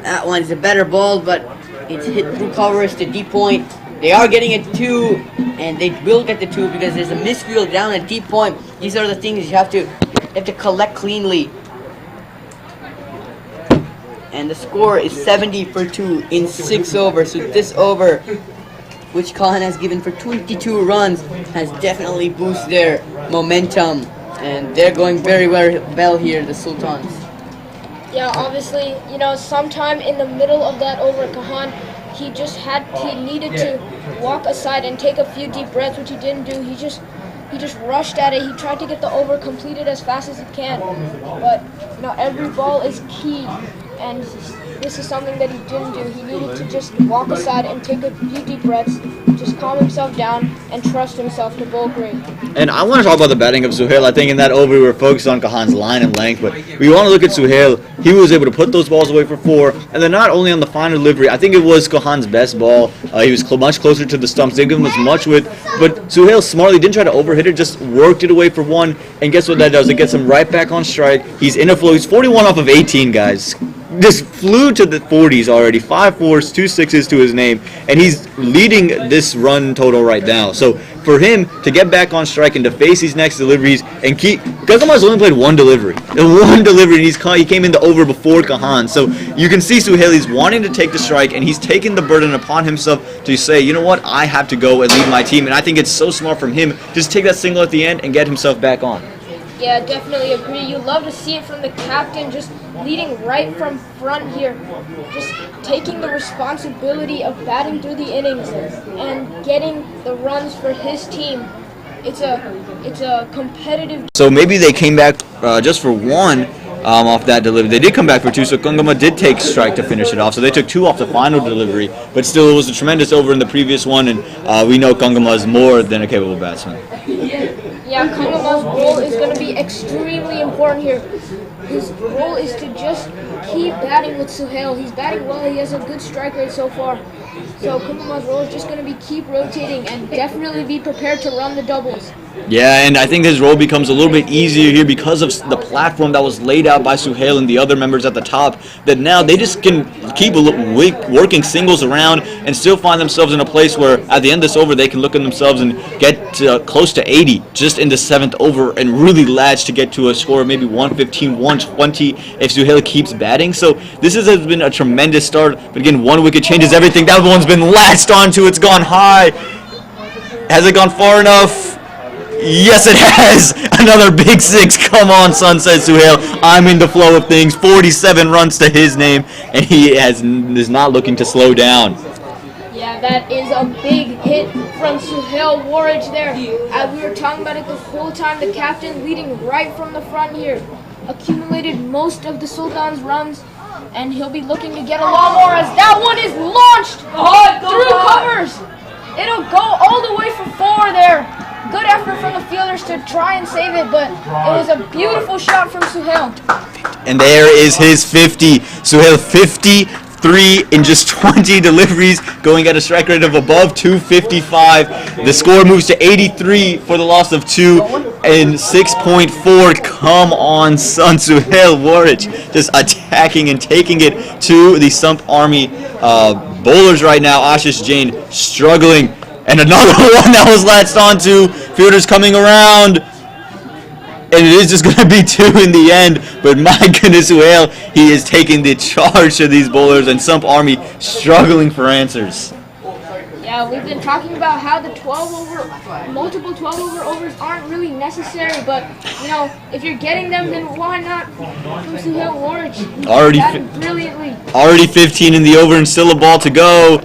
That one's a better ball, but it's hit through covers to deep point. They are getting a 2, and they will get the 2 because there's a misfield down at deep point. These are the things you have to collect cleanly. And the score is 70 for 2 in 6 overs. So this over, which Kahan has given for 22 runs, has definitely boosted their momentum. And they're going very well here, the Sultans. Yeah, obviously, you know, sometime in the middle of that over, Kahan, he needed to walk aside and take a few deep breaths, which he didn't do. He just rushed at it. He tried to get the over completed as fast as he can. But, you know, every ball is key, and this is something that he didn't do. He needed to just walk aside and take a few deep breaths, just calm himself down and trust himself to bowl great. And I want to talk about the batting of Suhail. I think in that over we were focused on Kahan's line and length, but we want to look at Suhail. He was able to put those balls away for 4, and then not only on the final delivery, I think it was Kahan's best ball. He was much closer to the stumps, didn't give him as much width, but Suhail smartly didn't try to overhit it, just worked it away for 1, and guess what that does? It gets him right back on strike. He's in a flow. He's 41 off of 18, guys. Just flew to the 40s already. 5 4s, 2 6s to his name, and he's leading this run total right now. So for him to get back on strike and to face these next deliveries and keep, Gagama's only played 1 delivery. And he came in the over before Kahan. So you can see Suhail, he's wanting to take the strike, and he's taking the burden upon himself to say, you know what, I have to go and lead my team. And I think it's so smart from him just take that single at the end and get himself back on. Yeah, definitely agree. You love to see it from the captain, just leading right from front here, just taking the responsibility of batting through the innings and getting the runs for his team. It's a competitive. So maybe they came back just for 1 off that delivery. They did come back for 2, so Kangama did take strike to finish it off. So they took 2 off the final delivery, but still it was a tremendous over in the previous one, and we know Kangama is more than a capable batsman. Yeah, Kangama's role is going to be extremely important here. His role is to just keep batting with Suhail. He's batting well. He has a good strike rate so far. So Kangama's role is just going to be keep rotating and definitely be prepared to run the doubles. Yeah, and I think his role becomes a little bit easier here because of the platform that was laid out by Suhail and the other members at the top, that now they just can keep working singles around and still find themselves in a place where at the end of this over they can look at themselves and get close to 80 just in the 7th over and really latch to get to a score of maybe 115, 120 if Suhail keeps batting. So this has been a tremendous start, but again, 1 wicket changes everything. That one's been latched onto. It's gone high. Has it gone far enough? Yes, it has. Another big 6. Come on, son, says Suhail. I'm in the flow of things. 47 runs to his name, and he is not looking to slow down. Yeah, that is a big hit from Suhail Warridge there. As we were talking about it the whole time, the captain leading right from the front here. Accumulated most of the Sultans' runs, and he'll be looking to get a lot more as that one is launched through covers. It'll go all the way for 4 there. Good effort from the fielders to try and save it, but it was a beautiful shot from Suhail. And there is his 50. Suhail 53 in just 20 deliveries, going at a strike rate of above 255. The score moves to 83 for the loss of 2 and 6.4. Come on, son. Suhail Warich just attacking and taking it to the Sump Army bowlers right now. Ashish Jain struggling. And another one that was latched onto. Fielders coming around. And it is just going to be 2 in the end. But my goodness, Suhail, he is taking the charge to these bowlers. And Sump Army struggling for answers. Yeah, we've been talking about how the multiple 12-over overs aren't really necessary. But, you know, if you're getting them, then why not from Suhail Warich? Already 15 in the over and still a ball to go.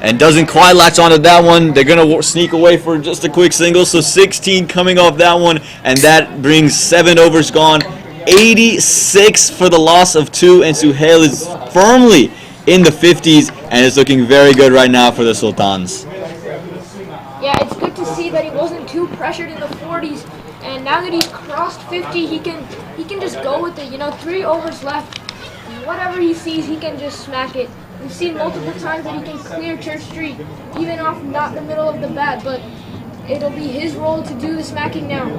And doesn't quite latch onto that one. They're going to sneak away for just a quick single. So 16 coming off that one. And that brings 7 overs gone. 86 for the loss of 2. And Suhail is firmly in the 50s. And it's looking very good right now for the Sultans. Yeah, it's good to see that he wasn't too pressured in the 40s. And now that he's crossed 50, he can just go with it. You know, 3 overs left. Whatever he sees, he can just smack it. We've seen multiple times that he can clear Church Street, even off not the middle of the bat, but it'll be his role to do the smacking now.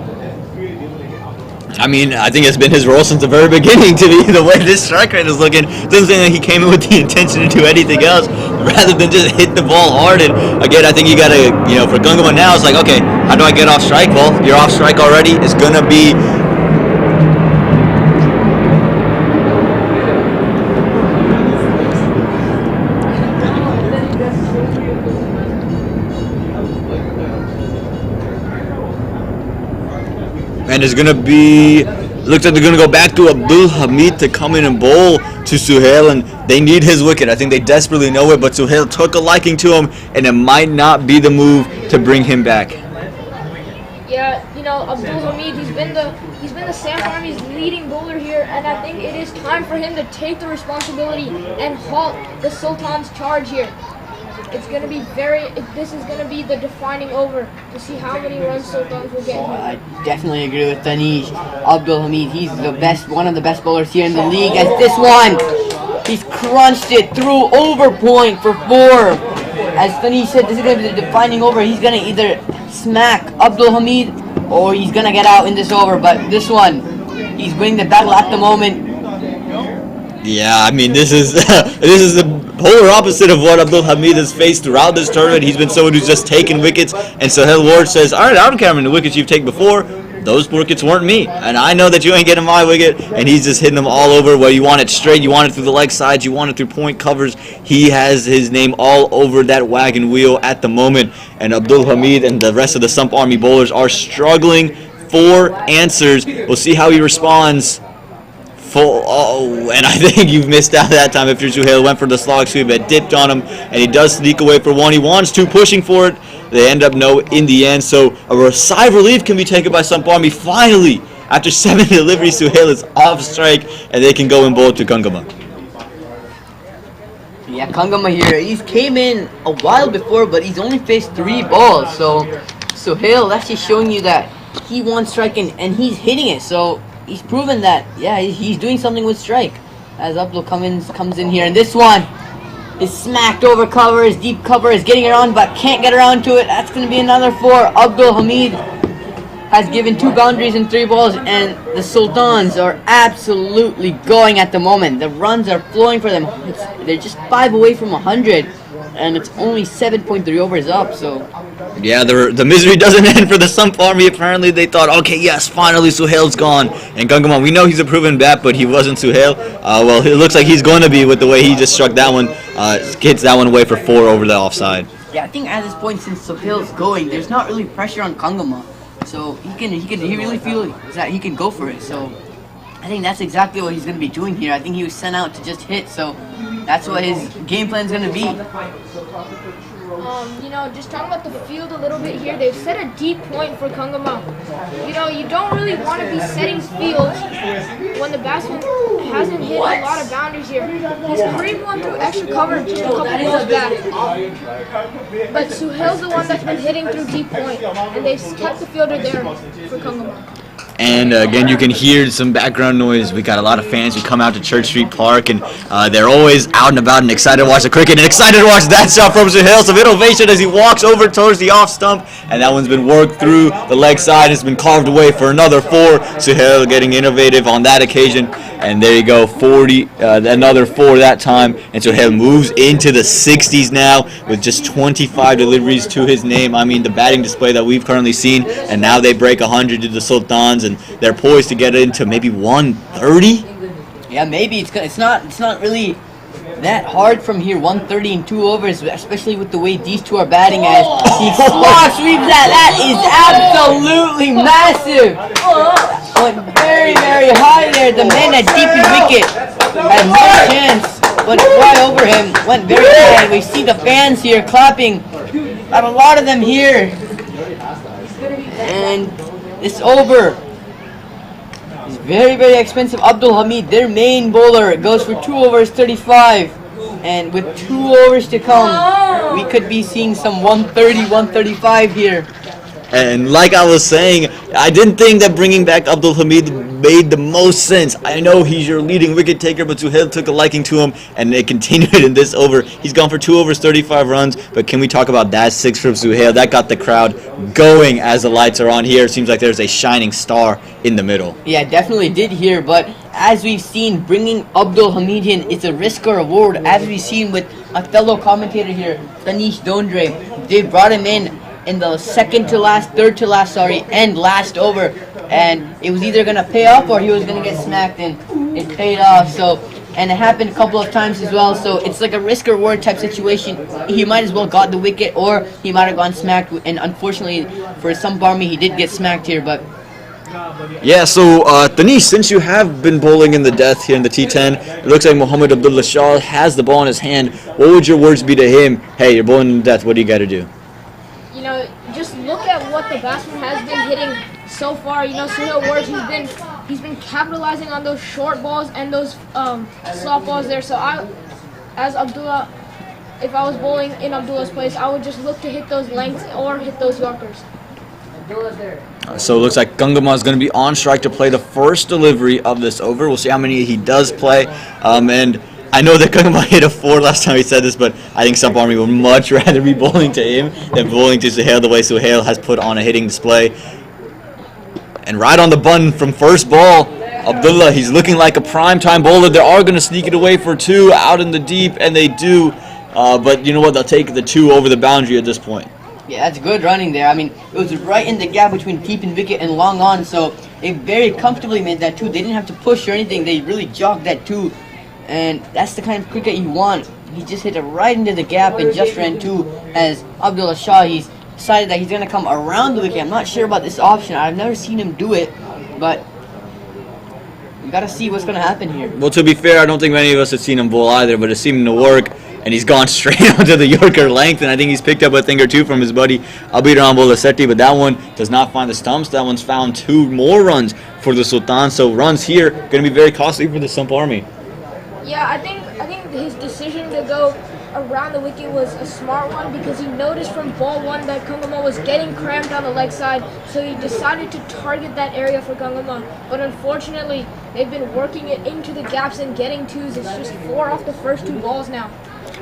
I mean, I think it's been his role since the very beginning to be the way this strike rate is looking. Doesn't seem like he came in with the intention to do anything else rather than just hit the ball hard. And again, I think you got to, you know, for Gungama now, it's like, okay, how do I get off strike? Well, you're off strike already. It's going to be... And it's going to be, looks like they're going to go back to Abdul Hamid to come in and bowl to Suhail, and they need his wicket. I think they desperately know it, but Suhail took a liking to him, and it might not be the move to bring him back. Yeah, you know, Abdul Hamid, he's been the Samp Army's leading bowler here, and I think it is time for him to take the responsibility and halt the Sultans' charge here. It's going to be this is going to be the defining over to see how many runs Sultans will get here. I definitely agree with Danish. Abdul Hamid, he's one of the best bowlers here in the league. As this one, he's crunched it through over point for 4. As Danish said, this is going to be the defining over. He's going to either smack Abdul Hamid or he's going to get out in this over. But this one, he's winning the battle at the moment. Yeah, I mean, this is the polar opposite of what Abdul Hamid has faced throughout this tournament. He's been someone who's just taken wickets, and Suhail Warich says, all right, I don't care how many wickets you've taken before. Those wickets weren't me, and I know that you ain't getting my wicket, and he's just hitting them all over. Where you want it straight, you want it through the leg sides, you want it through point covers. He has his name all over that wagon wheel at the moment, and Abdul Hamid and the rest of the Sump Army bowlers are struggling for answers. We'll see how he responds. And I think you've missed out that time if you're Suhail. Went for the slog sweep, it dipped on him, and he does sneak away for 1. He wants to, pushing for it. They end up no in the end, so a sigh of relief can be taken by Sump Army. Finally, after 7 deliveries, Suhail is off strike, and they can go and bowl to Gungama. Yeah, Gungama here, he's came in a while before, but he's only faced 3 balls, so Suhail actually showing you that he wants striking, and he's hitting it, so he's proven that, yeah, he's doing something with strike. As Abdul comes in here, and this one is smacked over cover, his deep cover is getting around, but can't get around to it. That's going to be another 4. Abdul Hamid has given 2 boundaries and 3 balls, and the Sultans are absolutely going at the moment. The runs are flowing for them. They're just 5 away from 100, and it's only 7.3 overs up, so... Yeah, the misery doesn't end for the Sump Army. Apparently, they thought, okay, yes, finally Suhail's gone. And Gungama, we know he's a proven bat, but he wasn't Suhail. Well, it looks like he's going to be with the way he just struck that one. Hits that one away for 4 over the offside. Yeah, I think at this point, since Suhail's going, there's not really pressure on Gungama. So he really feels that he can go for it. So I think that's exactly what he's going to be doing here. I think he was sent out to just hit, so that's what his game plan is going to be. You know, just talking about the field a little bit here, they've set a deep point for Kangama. You know, you don't really want to be setting fields when the batsman hasn't hit a lot of boundaries here. He's carried one through extra cover just a couple balls back. But Suhail's the one that's been hitting through deep point, and they've kept the fielder there for Kangama. And again, you can hear some background noise. We got a lot of fans who come out to Church Street Park, and they're always out and about and excited to watch the cricket and excited to watch that shot from Suhail. Some innovation as he walks over towards the off stump, and that one's been worked through the leg side. It's been carved away for another 4. Suhail getting innovative on that occasion, and there you go, 40, another 4 that time. And Suhail moves into the 60s now with just 25 deliveries to his name. I mean, the batting display that we've currently seen, and now they break 100 to the Sultans, and they're poised to get into maybe 130. Yeah, maybe it's not really that hard from here. 130 in 2 overs, especially with the way these two are batting. As he slot sweeps that is absolutely massive. Went very high there. The man at deep in wicket had no chance, but right over him. Went very high. We see the fans here clapping. Got a lot of them here, and this over. Very expensive. Abdul Hamid, their main bowler, goes for 2 overs 35, and with 2 overs to come, we could be seeing some 130, 135 here. And like I was saying, I didn't think that bringing back Abdul Hamid made the most sense. I know he's your leading wicket taker, but Suhail took a liking to him, and it continued in this over. He's gone for 2 overs, 35 runs, but can we talk about that 6 from Suhail? That got the crowd going as the lights are on here. It seems like there's a shining star in the middle. Yeah, definitely did here, but as we've seen, bringing Abdul Hamid in is a risk or reward, as we've seen with a fellow commentator here, Tanish Dondre. They brought him in the third to last, and last over, and it was either gonna pay off or he was gonna get smacked, and it paid off. So, and it happened a couple of times as well. So it's like a risk or reward type situation. He might as well got the wicket, or he might have gone smacked. And unfortunately for Sump Army, he did get smacked here. But yeah, so Tanish, since you have been bowling in the death here in the T10, it looks like Mohammad Abdullah Shah has the ball in his hand. What would your words be to him? Hey, you're bowling in the death. What do you got to do? You know, just look at what the batsman has been hitting so far. You know, Suhail Ward, he's been capitalizing on those short balls and those soft balls there. So as Abdullah, if I was bowling in Abdullah's place, I would just look to hit those lengths or hit those Yorkers. Abdullah's there. So it looks like Gangama is going to be on strike to play the first delivery of this over. We'll see how many he does play. And I know that Gangama hit a 4 last time he said this, but I think Sump Army would much rather be bowling to him than bowling to Suhail the way Suhail has put on a hitting display. And right on the button from first ball, Abdullah, he's looking like a primetime bowler. They are going to sneak it away for 2 out in the deep, and they do. But you know what? They'll take the 2 over the boundary at this point. yeah, that's good running there. I mean, it was right in the gap between deep in wicket and long on, so they very comfortably made that 2. They didn't have to push or anything. They really jogged that 2. And that's the kind of cricket you want. He just hit it right into the gap and just ran 2. As Abdullah Shah, he's decided that he's going to come around the wicket. I'm not sure about this option. I've never seen him do it, but we got to see what's going to happen here. Well, to be fair, I don't think many of us have seen him bowl either, but it seemed to work, and he's gone straight onto the Yorker length, and I think he's picked up a thing or 2 from his buddy Abhiram Bolasetti, but that one does not find the stumps. That one's found 2 more runs for the Sultans, so runs here going to be very costly for the Sump Army. Yeah, I think his decision to go around the wicket was a smart one because he noticed from ball 1 that Kangama was getting cramped on the leg side, so he decided to target that area for Kangama. But unfortunately, they've been working it into the gaps and getting 2s. It's just 4 off the first 2 balls now.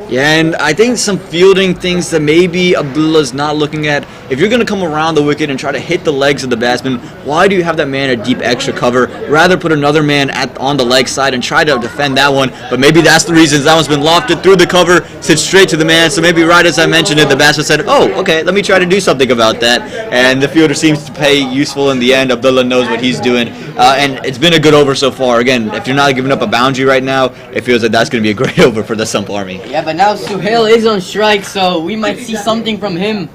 Yeah, and I think some fielding things that maybe Abdullah's not looking at. If you're going to come around the wicket and try to hit the legs of the batsman, why do you have that man at deep extra cover? Rather put another man on the leg side and try to defend that one. But maybe that's the reason that one's been lofted through the cover, sits straight to the man. So maybe right as I mentioned it, the batsman said, oh, okay, let me try to do something about that. And the fielder seems to pay useful in the end. Abdullah knows what he's doing. And it's been a good over so far. Again, if you're not giving up a boundary right now, it feels like that's going to be a great over for the Sump Army. Yeah, but now Suhail is on strike, so we might see something from him.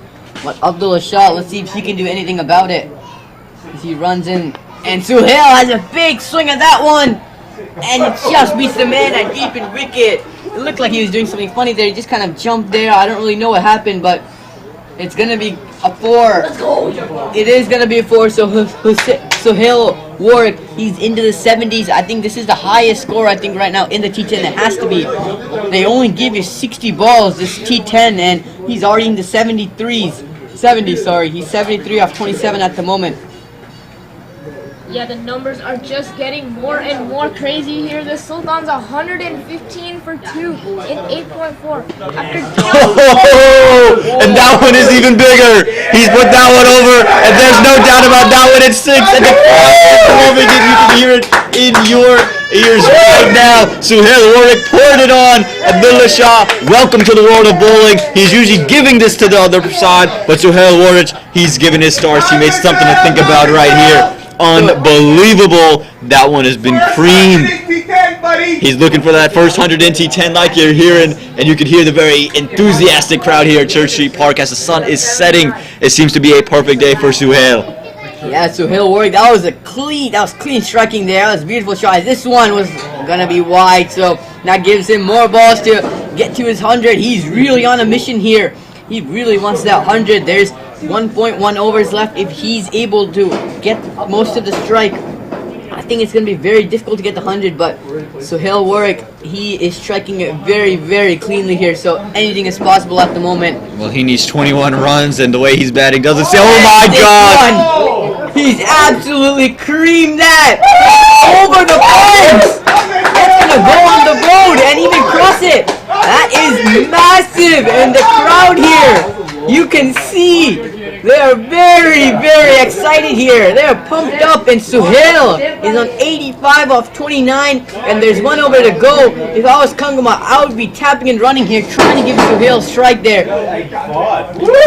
But Abdullah Shah, let's see if he can do anything about it. As he runs in, and Suhail has a big swing at that one, and it just beats the man at deep in wicket. it looked like he was doing something funny there. He just kind of jumped there. I don't really know what happened, but it's gonna be a 4. Let's go. It is gonna be a 4. So Suhail Warwick, he's into the 70s. I think this is the highest score I think right now in the T10. It has to be. They only give you 60 balls this T10, and he's already in the 70s. Sorry, he's 73 off 27 at the moment. Yeah, the numbers are just getting more and more crazy here. The Sultans 115 for 2 in 8.4. After And that one is even bigger. He's put that one over, and there's no doubt about that one. It's 6, and the moment you can hear it in your ears right now. Suhail Warwick poured it on Abdullah Shah. Welcome to the world of bowling. He's usually giving this to the other side, but Suhail Warwick, he's giving his stars. He made something to think about right here. Unbelievable. That one has been creamed. He's looking for that first 100 in T10 like you're hearing, and you can hear the very enthusiastic crowd here at Church Street Park as the sun is setting. It seems to be a perfect day for Suhail. Yeah, Suhail Warwick, that was clean striking there. That was a beautiful shot. This one was gonna be wide, so that gives him more balls to get to his 100. He's really on a mission here. He really wants that 100. There's 1.1 overs left. If he's able to get most of the strike, I think it's going to be very difficult to get the 100, but Suhail Warwick, he is striking it very, very cleanly here, so anything is possible at the moment. Well, he needs 21 runs, and the way he's batting doesn't say, oh my God! He's absolutely creamed that! Over the fence! That's going to go on the road and even cross it! That is massive! And the crowd here, you can see, they are very, very excited here. They are pumped up, and Suhail is on 85 off 29, and there's one over to go. If I was Kangama, I would be tapping and running here, trying to give Suhail a strike there.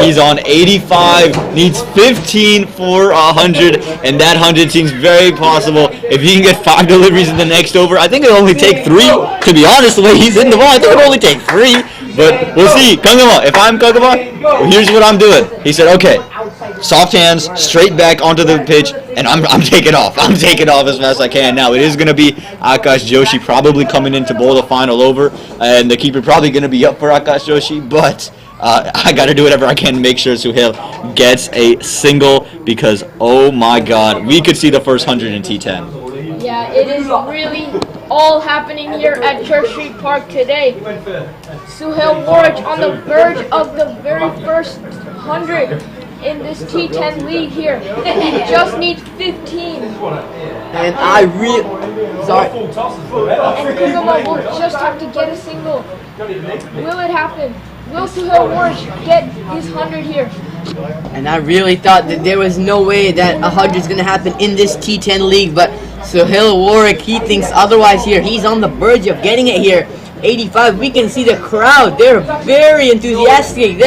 He's on 85, needs 15 for 100, and that 100 seems very possible. If he can get 5 deliveries in the next over, I think it'll only take 3. To be honest, the way he's in the ball, I think it'll only take 3. But we'll see. Kangama, if I'm Kangama, well, here's what I'm doing. He said, okay, soft hands, straight back onto the pitch, and I'm taking off. I'm taking off as fast as I can. Now, it is going to be Akash Joshi probably coming in to bowl the final over, and the keeper probably going to be up for Akash Joshi, but I got to do whatever I can to make sure Suhail gets a single, because, oh my God, we could see the first 100 in T10. Yeah, it is really all happening here at Church Street Park today. Suhail Warwick on the verge of the very first 100 in this T10 league here. He just needs 15. And sorry. And Kugama will just have to get a single. Will it happen? Will Suhail Warwick get his 100 here? And I really thought that there was no way that 100 is going to happen in this T10 league, but Suhail Warwick, he thinks otherwise here. He's on the verge of getting it here. 85, we can see the crowd. They're very enthusiastic.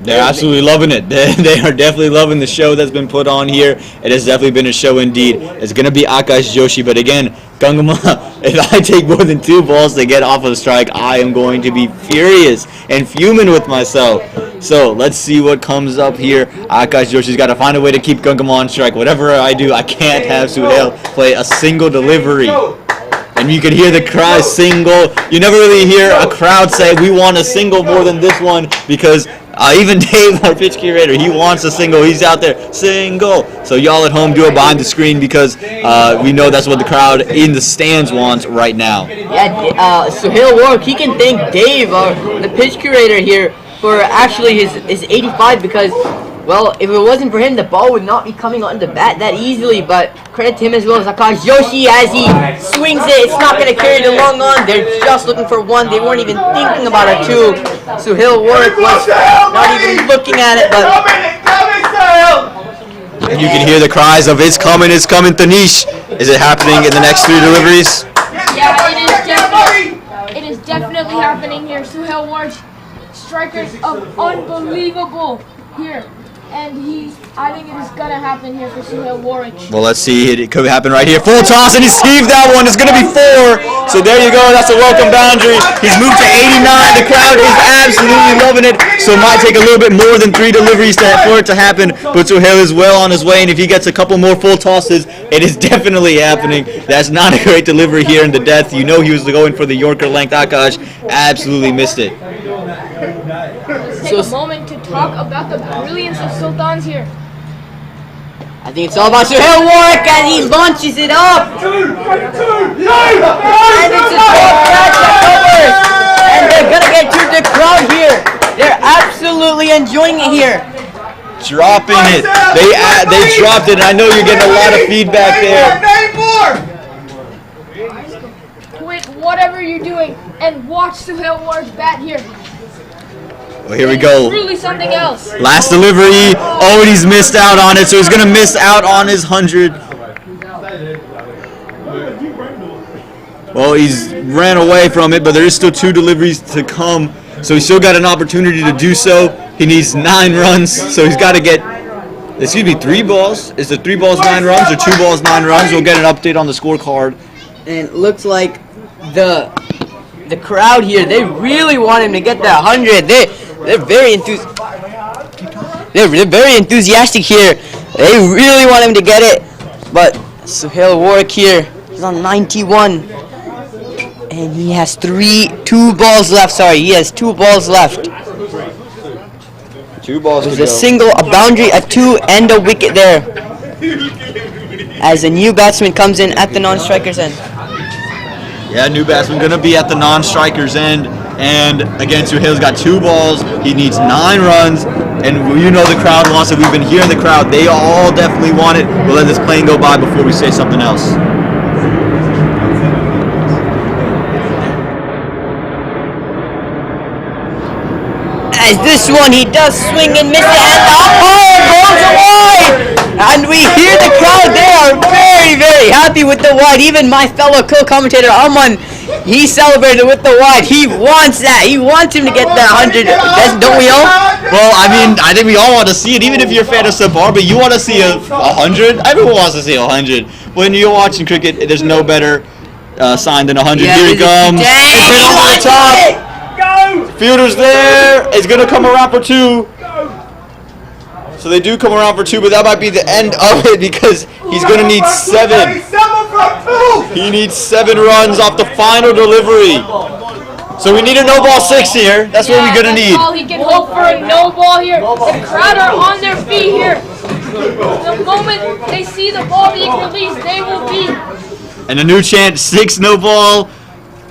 They're absolutely loving it. They are definitely loving the show that's been put on here. It has definitely been a show indeed. It's going to be Akash Joshi, but again, Gangama, if I take more than 2 balls to get off of the strike, I am going to be furious and fuming with myself. So let's see what comes up here. Akash Joshi's got to find a way to keep Gangama on strike. Whatever I do, I can't have Suhail play a single delivery. And you can hear the cry single. You never really hear a crowd say, we want a single more than this one, because even Dave, our pitch curator, he wants a single. He's out there, single. So y'all at home, do it behind the screen, because we know that's what the crowd in the stands wants right now. Yeah, Suhail Warwick, he can thank Dave, the pitch curator here, for actually his 85, because, well, if it wasn't for him, the ball would not be coming onto the bat that easily. But credit to him as well as Akash Joshi as he swings it. It's not going to carry the long on. They're just looking for 1. They weren't even thinking about a 2. Suhail Warwick was not even looking at it. But you can hear the cries of it's coming, Tanish. Is it happening in the next 3 deliveries? Yeah, it is definitely happening here. Suhail Warwick, strikers of unbelievable here. And I think it is going to happen here for Suhail Warwick. Well, let's see. It could happen right here. Full toss, and he skeeved that one. It's going to be 4. So there you go. That's a welcome boundary. He's moved to 89. The crowd is absolutely loving it. So it might take a little bit more than 3 deliveries for it to happen. But Suhail is well on his way, and if he gets a couple more full tosses, it is definitely happening. That's not a great delivery here in the death. You know he was going for the Yorker length. Akash absolutely missed it. Let's take a moment to talk about the brilliance of Sultans here. I think it's all about Suhail Warwick as he launches it up. And it's a great catch that covers. And they're going to get to the crowd here. They're absolutely enjoying it here. Dropping it. They dropped it, and I know you're getting a lot of feedback there. Quit whatever you're doing and watch Suhail Warwick bat here. Well, here we go. Truly something else. Last delivery. Oh, and he's missed out on it, so he's going to miss out on his 100. Well, he's ran away from it, but there is still 2 deliveries to come, so he's still got an opportunity to do so. He needs 9 runs, so he's got to get, 3 balls. Is it 3 balls, 9 runs, or 2 balls, 9 runs? We'll get an update on the scorecard. And it looks like the crowd here, they really want him to get that 100. They're very enthusiastic here. They really want him to get it. But Suhail Warwick here, he's on 91. And he has 2 balls left. Sorry, he has 2 balls left. 2 balls There's a single, a boundary, a 2, and a wicket there. As a new batsman comes in at the non-striker's end. Yeah, new batsman going to be at the non-striker's end. And again, Suhail's got 2 balls. He needs 9 runs. And you know the crowd wants it. We've been hearing the crowd. They all definitely want it. We'll let this plane go by before we say something else. As this one, he does swing and miss it. And the umpire goes away. And we hear the crowd. They are very, very happy with the wide. Even my fellow co-commentator, Aman, he celebrated with the wide. He wants that. He wants him to get that 100. Don't we all? Well, I mean, I think we all want to see it. Even if you're a fan of Sump Army, you want to see a 100. Everyone wants to see a 100. When you're watching cricket, there's no better sign than 100. Yeah, Here he comes. It's been over the top. Fielder's there. It's going to come around for 2. So they do come around for 2, but that might be the end of it because he's going to need 7. He needs 7 runs off the final delivery. So we need a no ball 6 here. That's what we're going to need. He can hope for a no ball here. The crowd are on their feet here. The moment they see the ball being released, they will be. And a new chant, 6 no ball.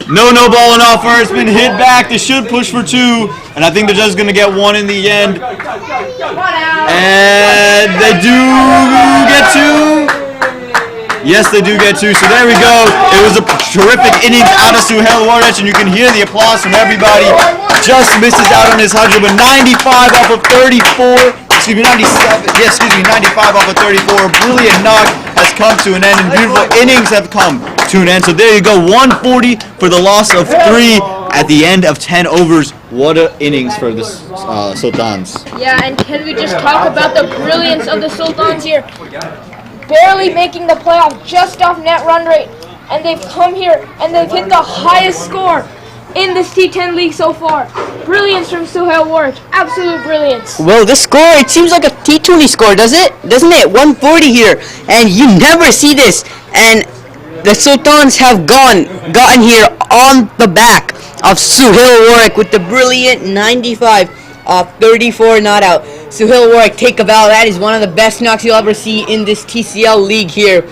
No ball in offer. It's been hit back. They should push for 2. And I think they're just going to get 1 in the end. And they do get 2. Yes, they do get 2. So there we go. It was a terrific innings out of Suhail Warwick, and you can hear the applause from everybody. Just misses out on his 100, but 95 off of 34. Excuse me, 97. Yeah, excuse me, 95 off of 34. Brilliant knock has come to an end, and beautiful innings have come to an end. So there you go, 140 for the loss of 3 at the end of 10 overs. What a innings for the Sultans. Yeah, and can we just talk about the brilliance of the Sultans here? Barely making the playoff, just off net run rate. And they've come here and they've hit the highest score in this T10 league so far. Brilliance from Suhail Warwick. Absolute brilliance. Well, this score, it seems like a T20 score, doesn't it? 140 here. And you never see this. And the Sultans have gotten here on the back of Suhail Warwick with the brilliant 95 off 34 not out. Suhail Warwick, take a bow. That is one of the best knocks you'll ever see in this TCL league here.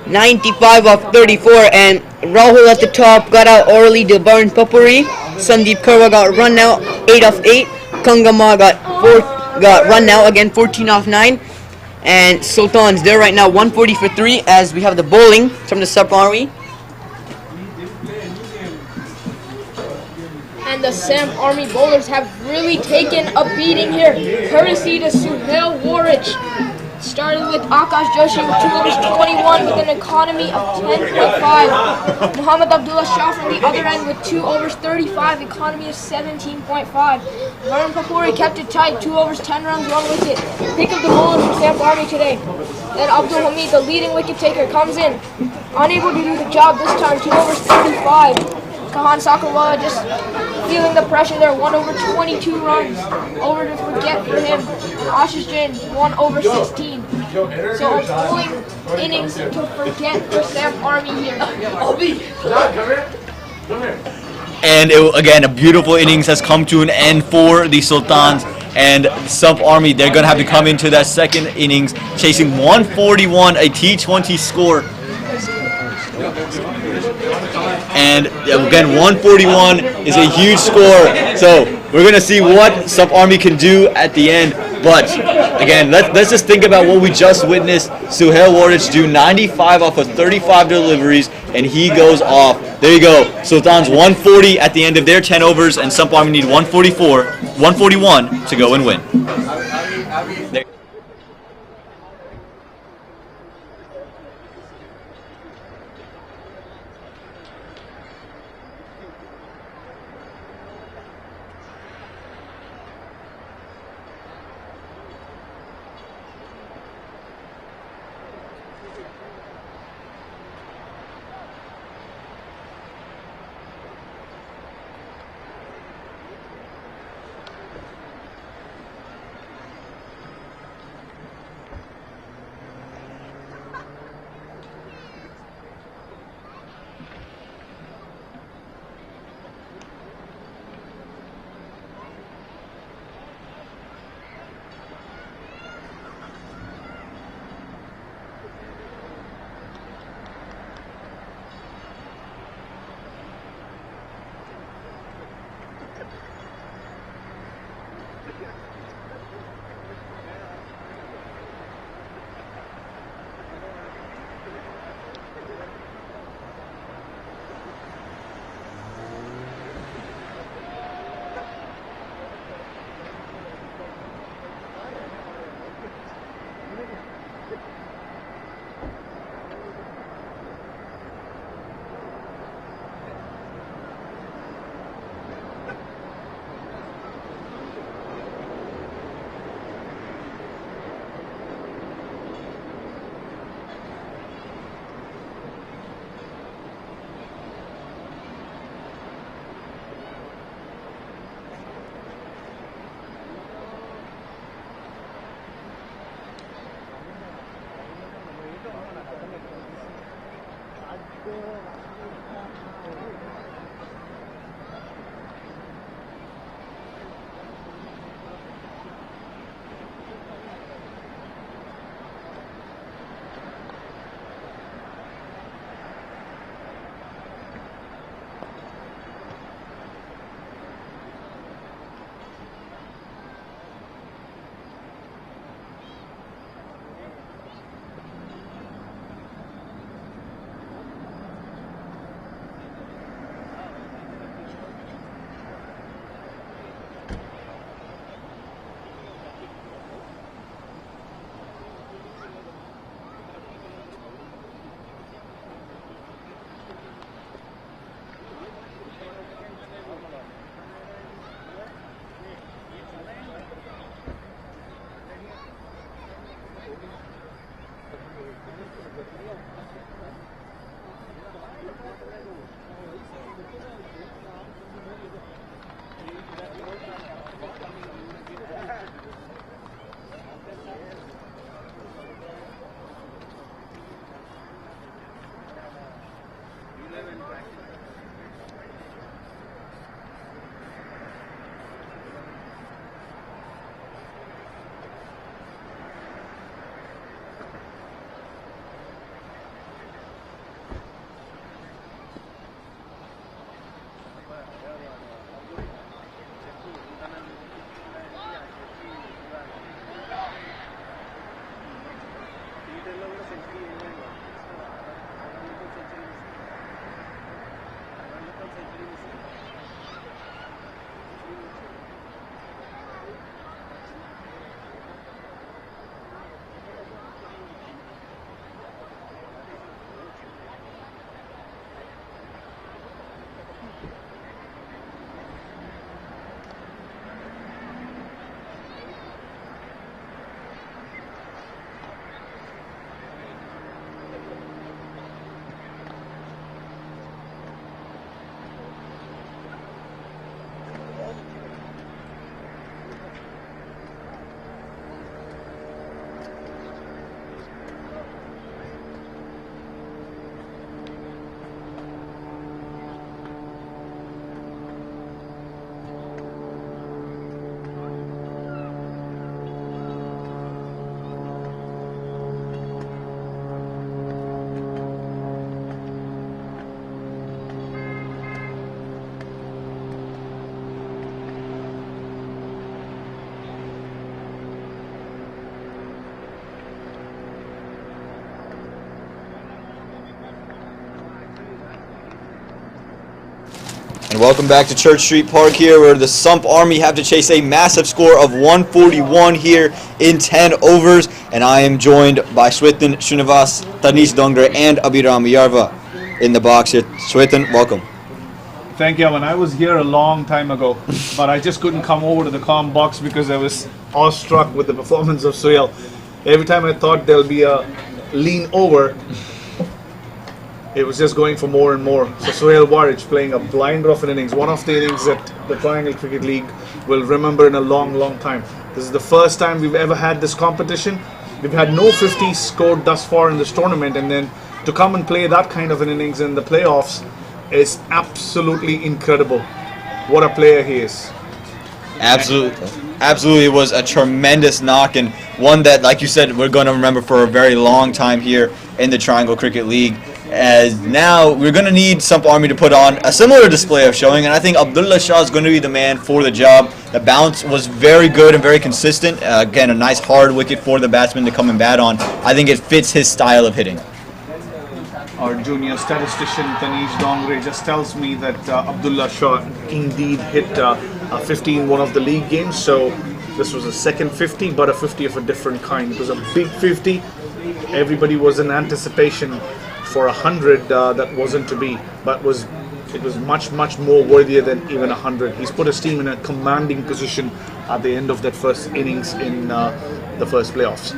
95 off 34, and Rahul at the top got out early. Dilbarn Papuri, Sandeep Karwa got run out 8 off 8. Kangama got run out again 14 off 9. And Sultans, they're right now 140 for 3 as we have the bowling from the Sump Army. And the Samp Army bowlers have really taken a beating here, courtesy to Suhail Warwick. Started with Akash Joshi with 2 overs 21 with an economy of 10.5. Muhammad Abdullah Shah from the other end with 2 overs 35, economy of 17.5. Varun Papuri kept it tight, 2 overs 10 runs, 1 wicket. Pick up the bowlers from Samp Army today. Then Abdul Hamid, the leading wicket taker, comes in. Unable to do the job this time, 2 overs 35. Kahan Sakarwala just feeling the pressure there, 1 over 22 runs. Over to forget for him. Ashish Jain, 1 over 16. So a bowling innings to forget for Samp Army here. And again, a beautiful innings has come to an end for the Sultans. And Sump Army, they're going to have to come into that second innings, chasing 141, a T20 score. And again, 141 is a huge score. So we're going to see what Sump Army can do at the end. But again, let's just think about what we just witnessed. Suhail Wardich do 95 off of 35 deliveries, and he goes off. There you go. Sultans 140 at the end of their 10 overs, and Sump Army need 141 to go and win. There. And welcome back to Church Street Park here, where the Sump Army have to chase a massive score of 141 here in 10 overs. And I am joined by Swetan Srinivas, Tanish Dongre, and Abhiram Yarva in the box here. Swetan, welcome. Thank you, Aman. I was here a long time ago, but I just couldn't come over to the comm box because I was awestruck with the performance of Suhail. Every time I thought there'll be a lean over, it was just going for more and more. So Suhail Warich playing a blinder of an innings, one of the innings that the Triangle Cricket League will remember in a long, long time. This is the first time we've ever had this competition. We've had no 50s scored thus far in this tournament, and then to come and play that kind of an innings in the playoffs is absolutely incredible. What a player he is. Absolutely, it was a tremendous knock, and one that, like you said, we're going to remember for a very long time here in the Triangle Cricket League. As now we're going to need Sump Army to put on a similar display of showing, and I think Abdullah Shah is going to be the man for the job. The bounce was very good and very consistent. Again, a nice hard wicket for the batsman to come and bat on. I think it fits his style of hitting. Our junior statistician Tanish Dongre just tells me that Abdullah Shah indeed hit a 50 in one of the league games. So this was a second 50, but a 50 of a different kind. It was a big 50. Everybody was in anticipation for 100 that wasn't to be, but it was much more worthier than even 100. He's put his team in a commanding position at the end of that first innings in the first playoffs.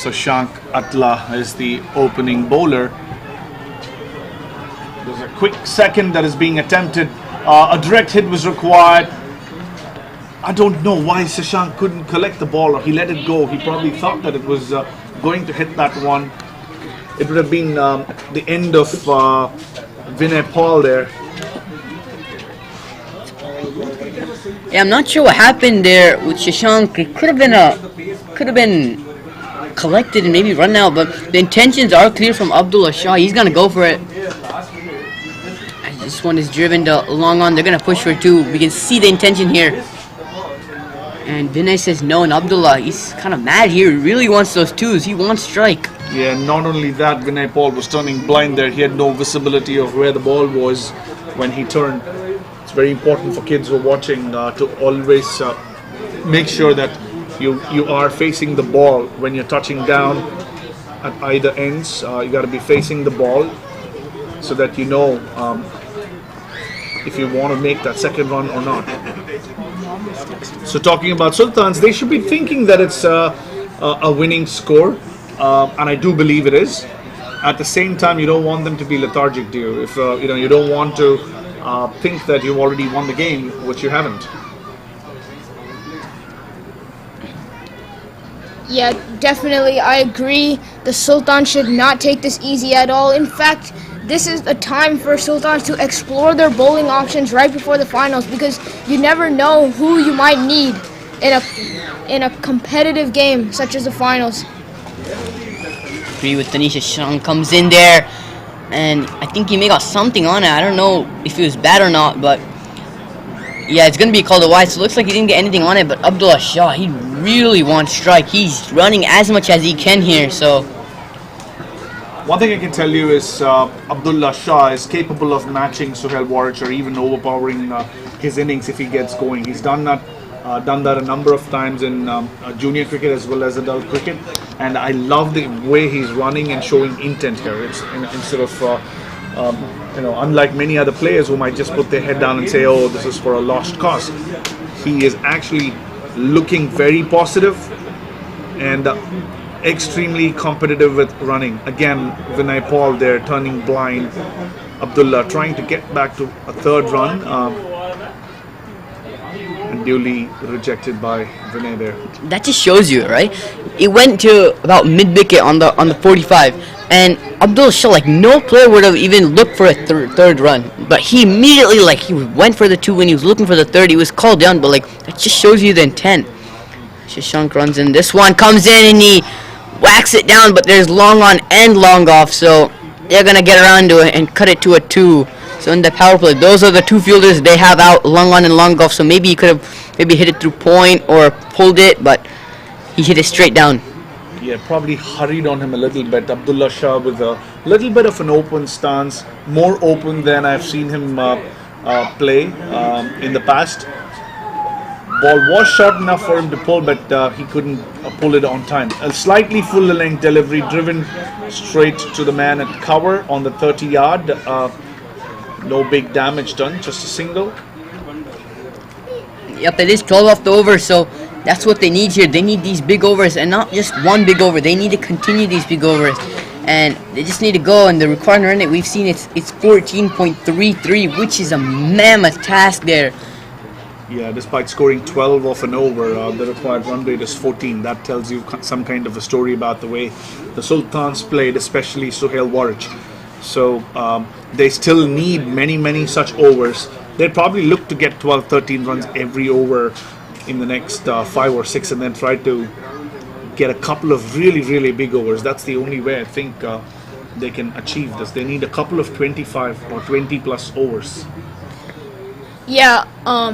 Shashank Atla is the opening bowler. There's a quick second that is being attempted. A direct hit was required. I don't know why Shashank couldn't collect the ball, or he let it go. He probably thought that it was going to hit that one. It would have been the end of Vinay Paul there. Yeah, I'm not sure what happened there with Shashank. It could have been collected and maybe run out, but the intentions are clear from Abdullah Shah. He's gonna go for it. And this one is driven to long on. They're gonna push for two. We can see the intention here. And Vinay says no, and Abdullah, he's kind of mad here. He really wants those twos. He wants strike. Yeah, not only that, Vinay Paul was turning blind there. He had no visibility of where the ball was when he turned. It's very important for kids who are watching to always make sure that you are facing the ball when you're touching down at either ends. You got to be facing the ball so that you know if you want to make that second run or not. So talking about Sultans, they should be thinking that it's a winning score, and I do believe it is. At the same time, you don't want them to be lethargic, do you? If you don't want to think that you've already won the game, which you haven't. Yeah, definitely. I agree. The Sultans should not take this easy at all. In fact, this is a time for Sultans to explore their bowling options right before the finals, because you never know who you might need in a competitive game such as the finals. Agree with Tanisha. Shashank comes in there, and I think he may got something on it. I don't know if it was bad or not, but yeah, it's going to be called a wide, so it looks like he didn't get anything on it, but Abdullah Shah, he really wants strike. He's running as much as he can here, so. One thing I can tell you is Abdullah Shah is capable of matching Suhail Warich or even overpowering his innings if he gets going. He's done that a number of times in junior cricket as well as adult cricket, and I love the way he's running and showing intent here. It's instead of unlike many other players who might just put their head down and say, oh, this is for a lost cause. He is actually looking very positive and extremely competitive with running. Again, Vinay Paul there turning blind. Abdullah trying to get back to a third run and duly rejected by Vinay there. That just shows you, right? It went to about mid-wicket on the 45, and Abdullah Shah, like no player would have even looked for a third run, but he immediately he went for the two when he was looking for the third. He was called down, but that just shows you the intent. Shashank runs in. This one comes in and he whacks it down, but there's long on and long off, so they're gonna get around to it and cut it to a 2. So in the power play, those are the 2 fielders they have out, long on and long off. So maybe he could have maybe hit it through point or pulled it, but he hit it straight down. Yeah, probably hurried on him a little bit. Abdullah Shah with a little bit of an open stance, more open than I've seen him play in the past. Ball was short enough for him to pull, but he couldn't pull it on time. A slightly full length delivery, driven straight to the man at cover on the 30-yard. No big damage done, just a single. Yep, it is 12 off the over, so that's what they need here. They need these big overs, and not just one big over. They need to continue these big overs, and they just need to go. And the required run rate we've seen it's 14.33, which is a mammoth task there. Yeah, despite scoring 12 off an over, the required run rate is 14. That tells you some kind of a story about the way the Sultans played, especially Suhail Warich. So they still need many such overs. They'd probably look to get 12, 13 runs every over in the next 5 or 6, and then try to get a couple of really big overs. That's the only way I think they can achieve this. They need a couple of 25 or 20 plus overs. Yeah,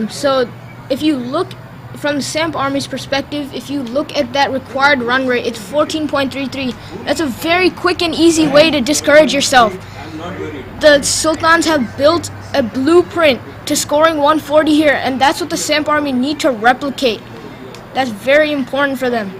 so if you look from the Samp Army's perspective, if you look at that required run rate, it's 14.33. That's a very quick and easy way to discourage yourself. The Sultans have built a blueprint to scoring 140 here, and that's what the Samp Army need to replicate. That's very important for them.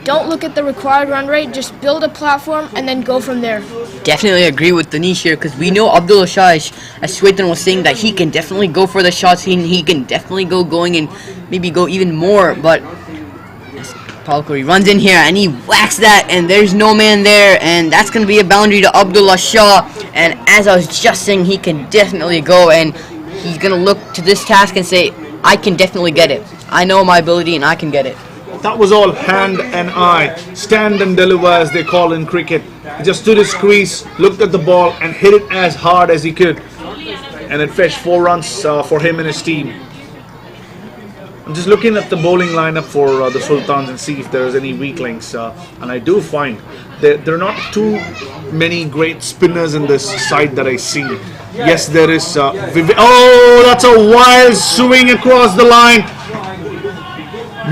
Don't look at the required run rate, just build a platform and then go from there. Definitely agree with Danish here, because we know Abdullah Shah, as Shwetan was saying, that he can definitely go for the shots. He can definitely go going and maybe go even more. But Palkuri runs in here and he whacks that, and there's no man there, and that's going to be a boundary to Abdullah Shah. And as I was just saying, he can definitely go, and he's going to look to this task and say, I can definitely get it. I know my ability and I can get it. That was all hand and eye, stand and deliver as they call in cricket. He just stood his crease, looked at the ball and hit it as hard as he could. And it fetched 4 runs for him and his team. I'm just looking at the bowling lineup for the Sultans and see if there's any weak links. And I do find there are not too many great spinners in this side that I see. Yes, there is oh, that's a wild swing across the line.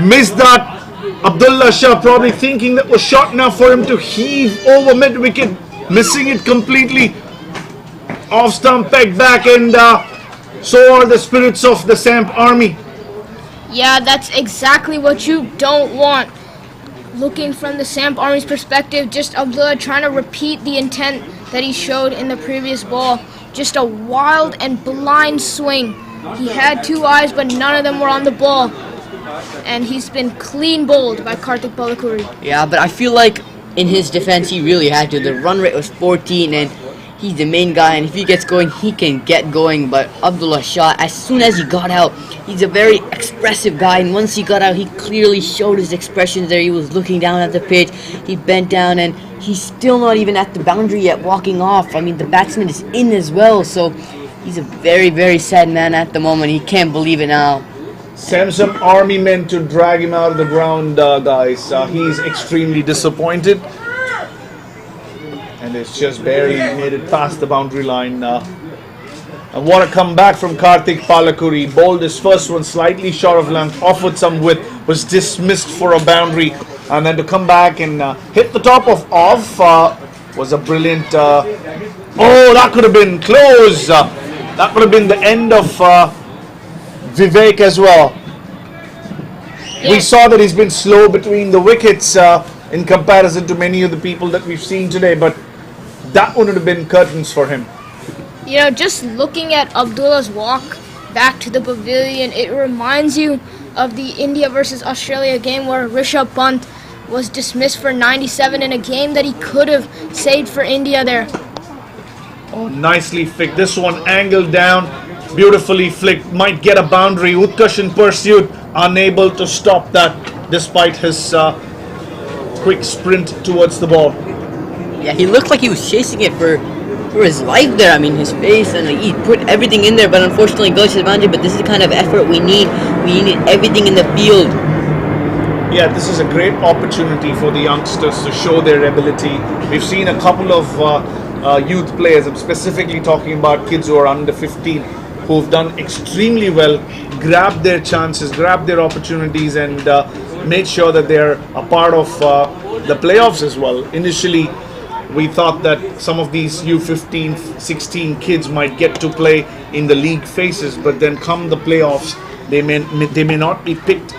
Missed that. Abdullah Shah probably thinking that was short enough for him to heave over mid-wicket, missing it completely. Off stump, pegged back, and so are the spirits of the Samp Army. Yeah, that's exactly what you don't want. Looking from the Samp Army's perspective, just Abdullah trying to repeat the intent that he showed in the previous ball. Just a wild and blind swing. He had 2 eyes, but none of them were on the ball. And he's been clean bowled by Karthik Palakuri. Yeah, but I feel like in his defense, he really had to. The run rate was 14, and he's the main guy, and if he gets going, he can get going. But Abdullah Shah, as soon as he got out, he's a very expressive guy, and once he got out, he clearly showed his expressions there. He was looking down at the pitch, he bent down, and he's still not even at the boundary yet, walking off. I mean, the batsman is in as well, so he's a very sad man at the moment. He can't believe it now. Samp Army meant to drag him out of the ground, guys. He's extremely disappointed. And it's just barely made it past the boundary line. And what a comeback from Karthik Palakuri. Bowled his first one slightly short of length, offered some width, was dismissed for a boundary. And then to come back and hit the top of off was a brilliant... oh, that could have been close. That could have been the end of... Vivek as well. Yeah. We saw that he's been slow between the wickets in comparison to many of the people that we've seen today, but that would have been curtains for him. You know, just looking at Abdullah's walk back to the pavilion, it reminds you of the India versus Australia game where Rishabh Pant was dismissed for 97 in a game that he could have saved for India there. Oh, nicely flicked. This one angled down. Beautifully flicked, might get a boundary. Utkarsh in pursuit, unable to stop that despite his quick sprint towards the ball. Yeah, he looked like he was chasing it for his life there. I mean, his face, and he put everything in there, but unfortunately goes to the boundary. But this is the kind of effort we need. We need everything in the field. Yeah, this is a great opportunity for the youngsters to show their ability. We've seen a couple of youth players. I'm specifically talking about kids who are under 15, who've done extremely well, grabbed their chances, grabbed their opportunities, and made sure that they're a part of the playoffs as well. Initially, we thought that some of these U15, 16 kids might get to play in the league phases, but then come the playoffs, they may not be picked.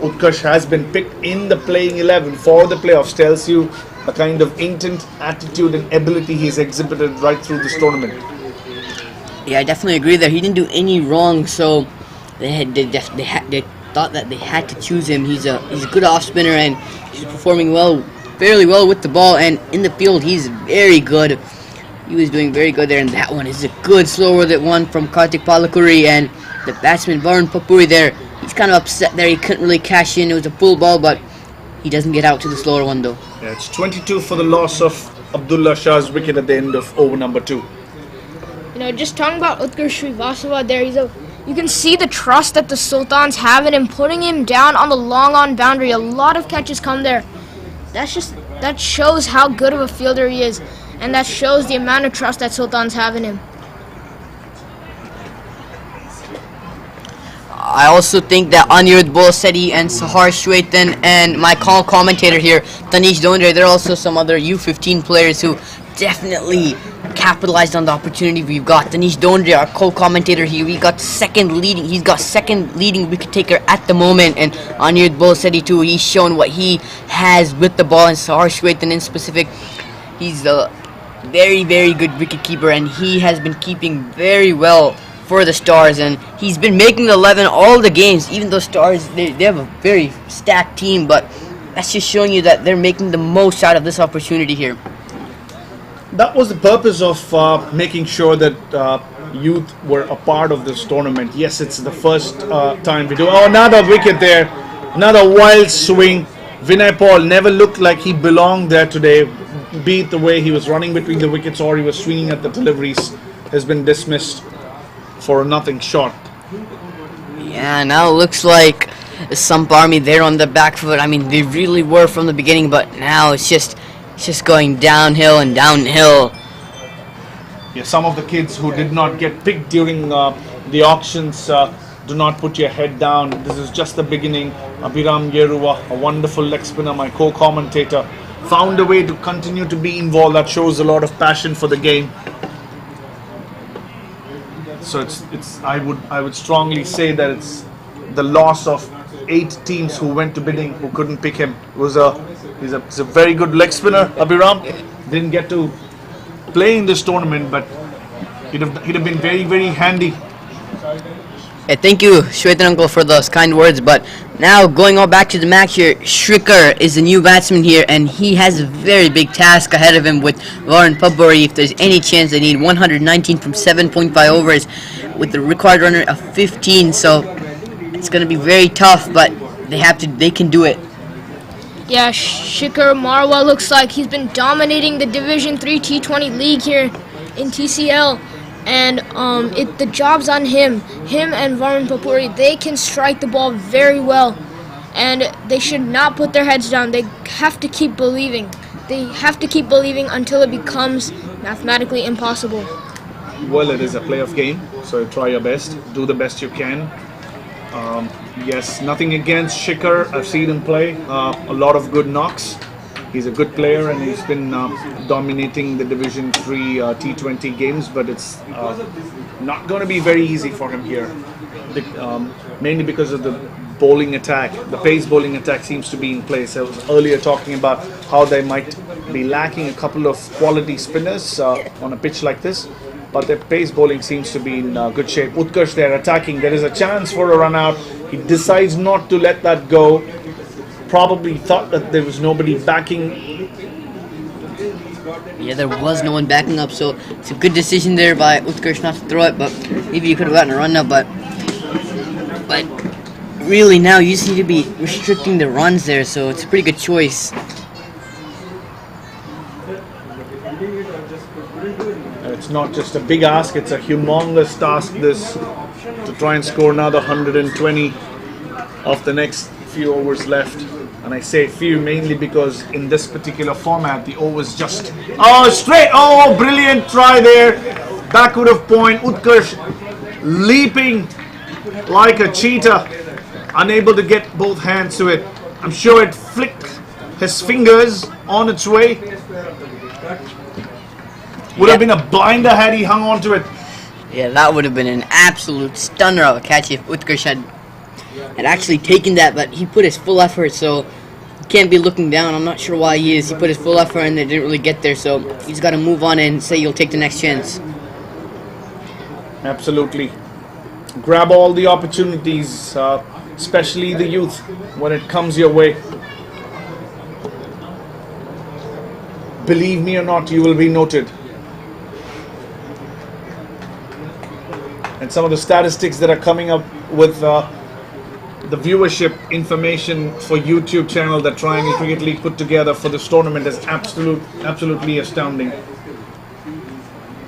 Utkarsh has been picked in the playing 11 for the playoffs. Tells you the kind of intent, attitude, and ability he's exhibited right through this tournament. Yeah, I definitely agree there. He didn't do any wrong, so they thought that they had to choose him. He's a good off spinner and he's performing fairly well with the ball, and in the field he's very good. He was doing very good there, and that one is a good slower that one from Kartik Palakuri, and the batsman Varun Papuri there. He's kind of upset there. He couldn't really cash in. It was a full ball, but he doesn't get out to the slower one though. Yeah, it's 22 for the loss of Abdullah Shah's wicket at the end of over number 2. You know, just talking about Utkarsh Srivastava there, you can see the trust that the Sultans have in him, putting him down on the long on boundary. A lot of catches come there. That shows how good of a fielder he is, and that shows the amount of trust that Sultans have in him. I also think that Anirudh Bolseti and Sahar Shwetan and my commentator here, Tanish Dondre, there are also some other U15 players who definitely capitalized on the opportunity we've got. Tanish Dondre, our co-commentator here, he's got second leading wicket taker at the moment, and Anirudh Bolseti too, he's shown what he has with the ball, and Sahar Shwetan in specific, he's a very, very good wicket keeper, and he has been keeping very well for the Stars, and he's been making the 11 all the games. Even though Stars, they have a very stacked team, but that's just showing you that they're making the most out of this opportunity here. That was the purpose of making sure that youth were a part of this tournament. Yes, it's the first time we do. Oh, another wicket there, another wild swing. Vinay Paul never looked like he belonged there today, be it the way he was running between the wickets or he was swinging at the deliveries. Has been dismissed for a nothing shot. Yeah, now it looks like the Sump Army, they're on the back foot. I mean, they really were from the beginning, but now it's just going downhill and downhill. Yeah, some of the kids who did not get picked during the auctions, do not put your head down. This is just the beginning. Abhiram Yeruwa, a wonderful leg spinner, my co-commentator, found a way to continue to be involved. That shows a lot of passion for the game. So I would strongly say that it's the loss of 8 teams who went to bidding who couldn't pick him. He's a very good leg spinner. Abhiram didn't get to play in this tournament, but he'd have been very, very handy. Yeah, thank you, Shwetan uncle, for those kind words. But now going on back to the match here, Shrikar is the new batsman here, and he has a very big task ahead of him with Varun Papuri. If there's any chance, they need 119 from 7.5 overs with the required runner of 15. So it's going to be very tough, but they can do it. Yeah, Shikhar Marwa looks like he's been dominating the Division 3 T20 league here in TCL. And the job's on him. Him and Varun Papuri, they can strike the ball very well. And they should not put their heads down. They have to keep believing. They have to keep believing until it becomes mathematically impossible. Well, it is a playoff game, so try your best. Do the best you can. Yes, nothing against Shikhar. I've seen him play. A lot of good knocks. He's a good player and he's been dominating the Division 3 T20 games, but it's not going to be very easy for him here. Mainly because of the bowling attack. The pace bowling attack seems to be in place. I was earlier talking about how they might be lacking a couple of quality spinners on a pitch like this, but their pace bowling seems to be in good shape. Utkarsh, they're attacking. There is a chance for a run out. He decides not to let that go. Probably thought that there was nobody backing. Yeah, there was no one backing up, so it's a good decision there by Utkarsh not to throw it, but maybe you could have gotten a run up, but really now you just need to be restricting the runs there, so it's a pretty good choice. It's not just a big ask, it's a humongous task this, to try and score another 120 of the next few overs left. And I say few mainly because in this particular format, the overs just straight. Oh, brilliant try there, backward of point. Utkarsh leaping like a cheetah, unable to get both hands to it. I'm sure it flicked his fingers on its way. Would have been a blinder had he hung on to it. Yeah, that would have been an absolute stunner of a catch if Utkarsh had actually taken that, but he put his full effort, so he can't be looking down. I'm not sure why he is. He put his full effort and they didn't really get there, so he's got to move on and say you'll take the next chance. Absolutely. Grab all the opportunities, especially the youth, when it comes your way. Believe me or not, you will be noted. And some of the statistics that are coming up with the viewership information for YouTube channel that Triangle Cricket League put together for this tournament is absolutely astounding.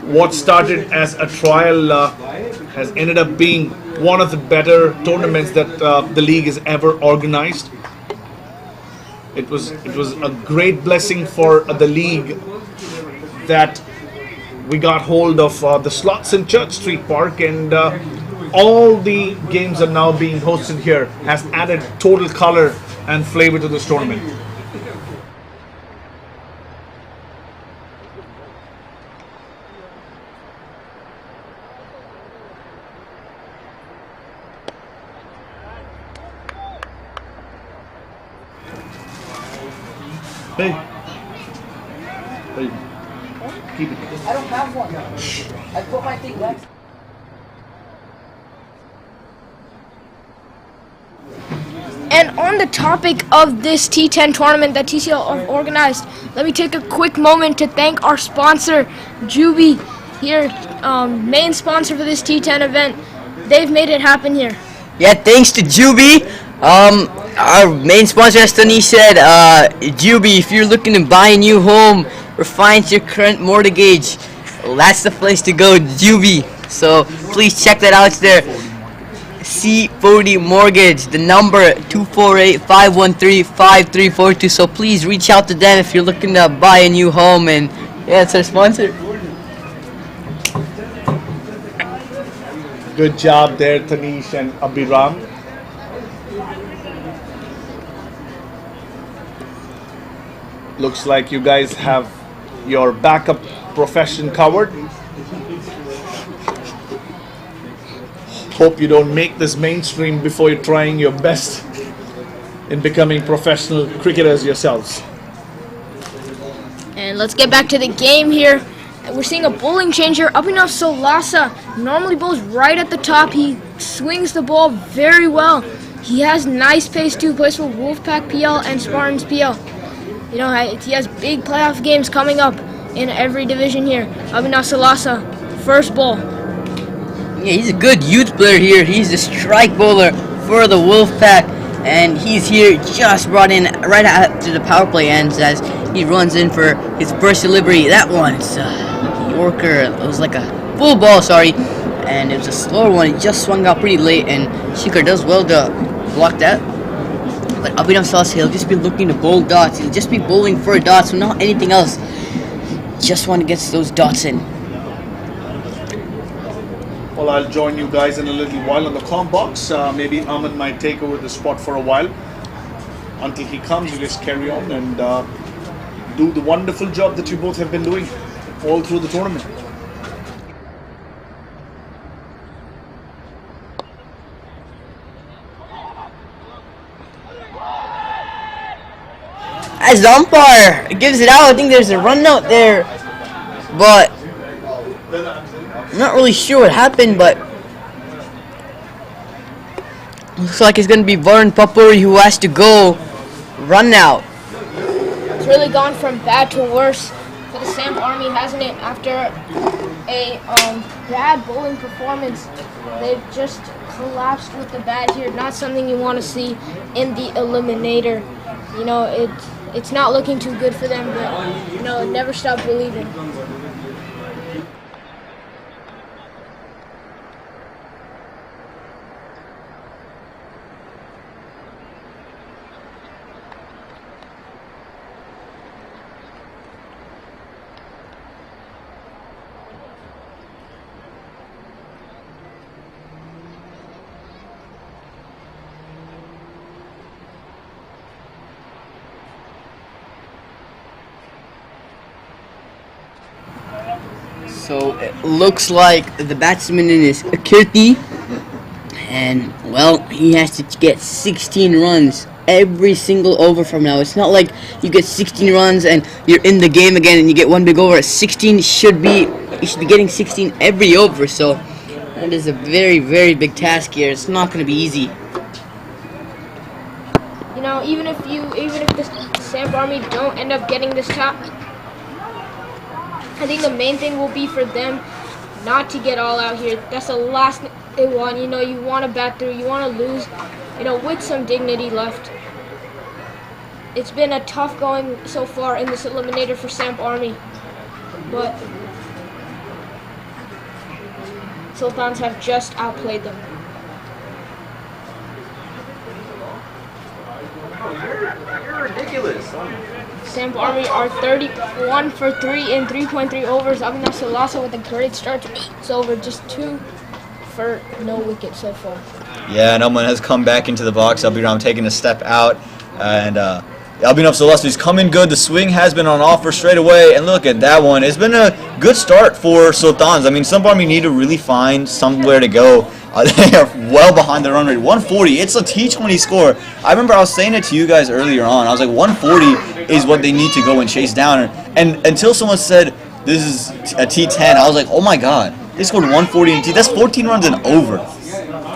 What started as a trial has ended up being one of the better tournaments that the league has ever organized. It was a great blessing for the league that we got hold of the slots in Church Street Park, and all the games are now being hosted here. Has added total color and flavor to this tournament. Hey. Hey. Keep it. I don't have one. I put my thing back. And on the topic of this T10 tournament that TCL have organized, let me take a quick moment to thank our sponsor, Juby, here, main sponsor for this T10 event. They've made it happen here. Yeah, thanks to Juby. Our main sponsor, as Tony said, Juby, if you're looking to buy a new home or finance your current mortgage, well, that's the place to go, Juby. So please check that out. It's there. C40 Mortgage, the number 248-513-5342. So please reach out to them if you're looking to buy a new home. And yeah, it's our sponsor. Good job there, Tanish and Abhiram. Looks like you guys have your backup profession covered. Hope you don't make this mainstream before you're trying your best in becoming professional cricketers yourselves. And let's get back to the game here. We're seeing a bowling change here. Abhinav Solasa normally bowls right at the top. He swings the ball very well. He has nice pace too. Plays for Wolfpack PL and Spartans PL. You know, he has big playoff games coming up in every division here. Abhinav Solasa, first ball. Yeah, he's a good youth player here. He's the strike bowler for the Wolfpack, and he's here just brought in right after the power play ends as he runs in for his burst delivery. That one's Yorker. It was like a full ball, sorry, and it was a slower one. It just swung out pretty late, and Shikhar does well to block that. But Abhinav Solasa, he'll just be looking to bowl dots. He'll just be bowling for dots, so not anything else. Just want to get those dots in. Well, I'll join you guys in a little while on the comm box. Maybe Aman might take over the spot for a while. Until he comes, you just carry on and do the wonderful job that you both have been doing all through the tournament. As the umpire gives it out, I think there's a run out there, but I'm not really sure what happened, but looks like it's going to be Varun Papuri who has to go run out. It's really gone from bad to worse for the Samp Army, hasn't it? After a bad bowling performance, they've just collapsed with the bat here. Not something you want to see in the Eliminator. You know, it's not looking too good for them, but you know, never stop believing. So it looks like the batsman is Kirti, and well, he has to get 16 runs every single over from now. It's not like you get 16 runs and you're in the game again and you get one big over. 16 should be, you should be getting 16 every over. So that is a very, very big task here. It's not going to be easy. You know, even if the Samp Army don't end up getting this top, I think the main thing will be for them not to get all out here. That's the last thing they want. You know, you want to bat through, you want to lose, you know, with some dignity left. It's been a tough going so far in this eliminator for Samp Army, but Sultans have just outplayed them. You're ridiculous. Samp Army are 31 for 3 in 3.3 overs. Avinash Salasa with a great start to 8 over, just 2 for no wicket so far. Yeah, no one has come back into the box. Abhiram taking a step out, and Albinov Celesti's coming good. The swing has been on offer straight away, and look at that one. It's been a good start for Sultans. I mean, Sump Army need to really find somewhere to go. They are well behind the run rate. 140. It's a T20 score. I remember I was saying it to you guys earlier on. I was like, 140 is what they need to go and chase down. And until someone said this is a T10, I was like, oh my god, they scored 140 in T. That's 14 runs and over.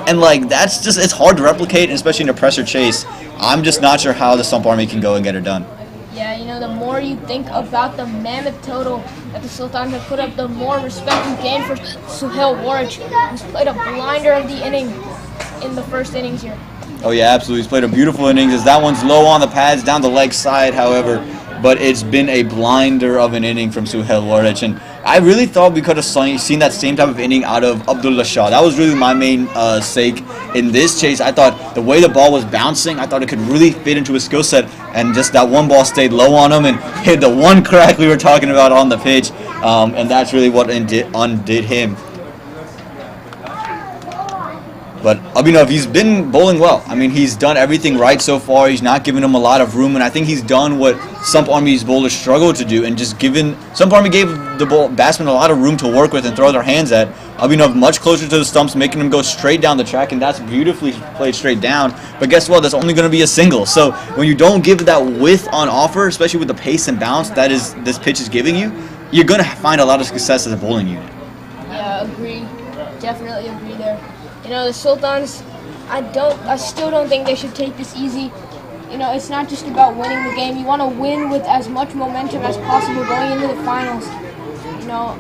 And like that's just, it's hard to replicate, especially in a pressure chase. I'm just not sure how the Sump Army can go and get it done. Yeah, you know, the more you think about the mammoth total that the Sultans have put up, the more respect you gain for Suhail Warich, who's played a blinder of the inning in the first innings here. Oh yeah, absolutely. He's played a beautiful innings. As that one's low on the pads, down the leg side, however, but it's been a blinder of an inning from Suhail Warich, and I really thought we could have seen that same type of inning out of Abdullah Shah. That was really my main sake in this chase. I thought the way the ball was bouncing, I thought it could really fit into his skill set, and just that one ball stayed low on him and hit the one crack we were talking about on the pitch, and that's really what undid him. But Abhinav, he's been bowling well. I mean, he's done everything right so far. He's not giving him a lot of room, and I think he's done what Sump Army's bowlers struggled to do, and just Sump Army gave the batsmen a lot of room to work with and throw their hands at. Abhinav much closer to the stumps, making him go straight down the track, and that's beautifully played straight down. But guess what? That's only going to be a single. So when you don't give that width on offer, especially with the pace and bounce that this pitch is giving you, you're going to find a lot of success as a bowling unit. Yeah, agree. Definitely agree there. You know, the Sultans, I still don't think they should take this easy. You know, it's not just about winning the game. You want to win with as much momentum as possible going into the finals. You know,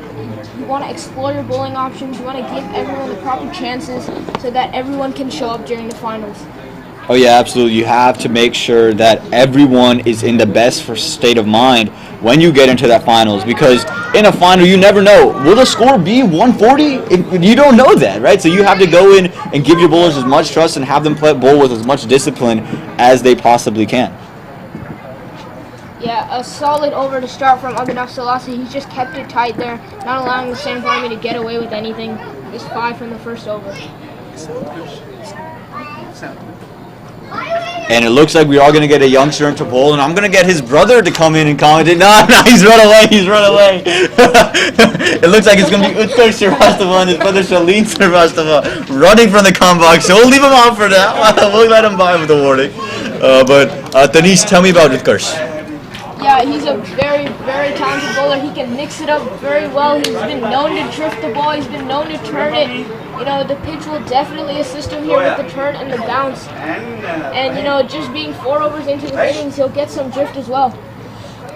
you want to explore your bowling options. You want to give everyone the proper chances so that everyone can show up during the finals. Oh yeah, absolutely. You have to make sure that everyone is in the best state of mind when you get into that finals, because in a final you never know, will the score be 140? You don't know that, right? So you have to go in and give your bowlers as much trust and have them bowl with as much discipline as they possibly can. Yeah, a solid over to start from Abhinav Salasi. He's just kept it tight there, not allowing the Samp Army to get away with anything. Just 5 from the first over. And it looks like we are going to get a youngster into bowl, and I'm going to get his brother to come in and commentate. No, he's run away. It looks like it's going to be Utkarsh Srivastava and his brother Shalin Srivastava running from the comm box. So we'll leave him out for that. We'll let him by with the warning. But Tanish, tell me about Utkarsh. Yeah, he's a very, very talented bowler. He can mix it up very well. He's been known to drift the ball. He's been known to turn it. You know, the pitch will definitely assist him here with the turn and the bounce. And, you know, just being 4 overs into the innings, he'll get some drift as well.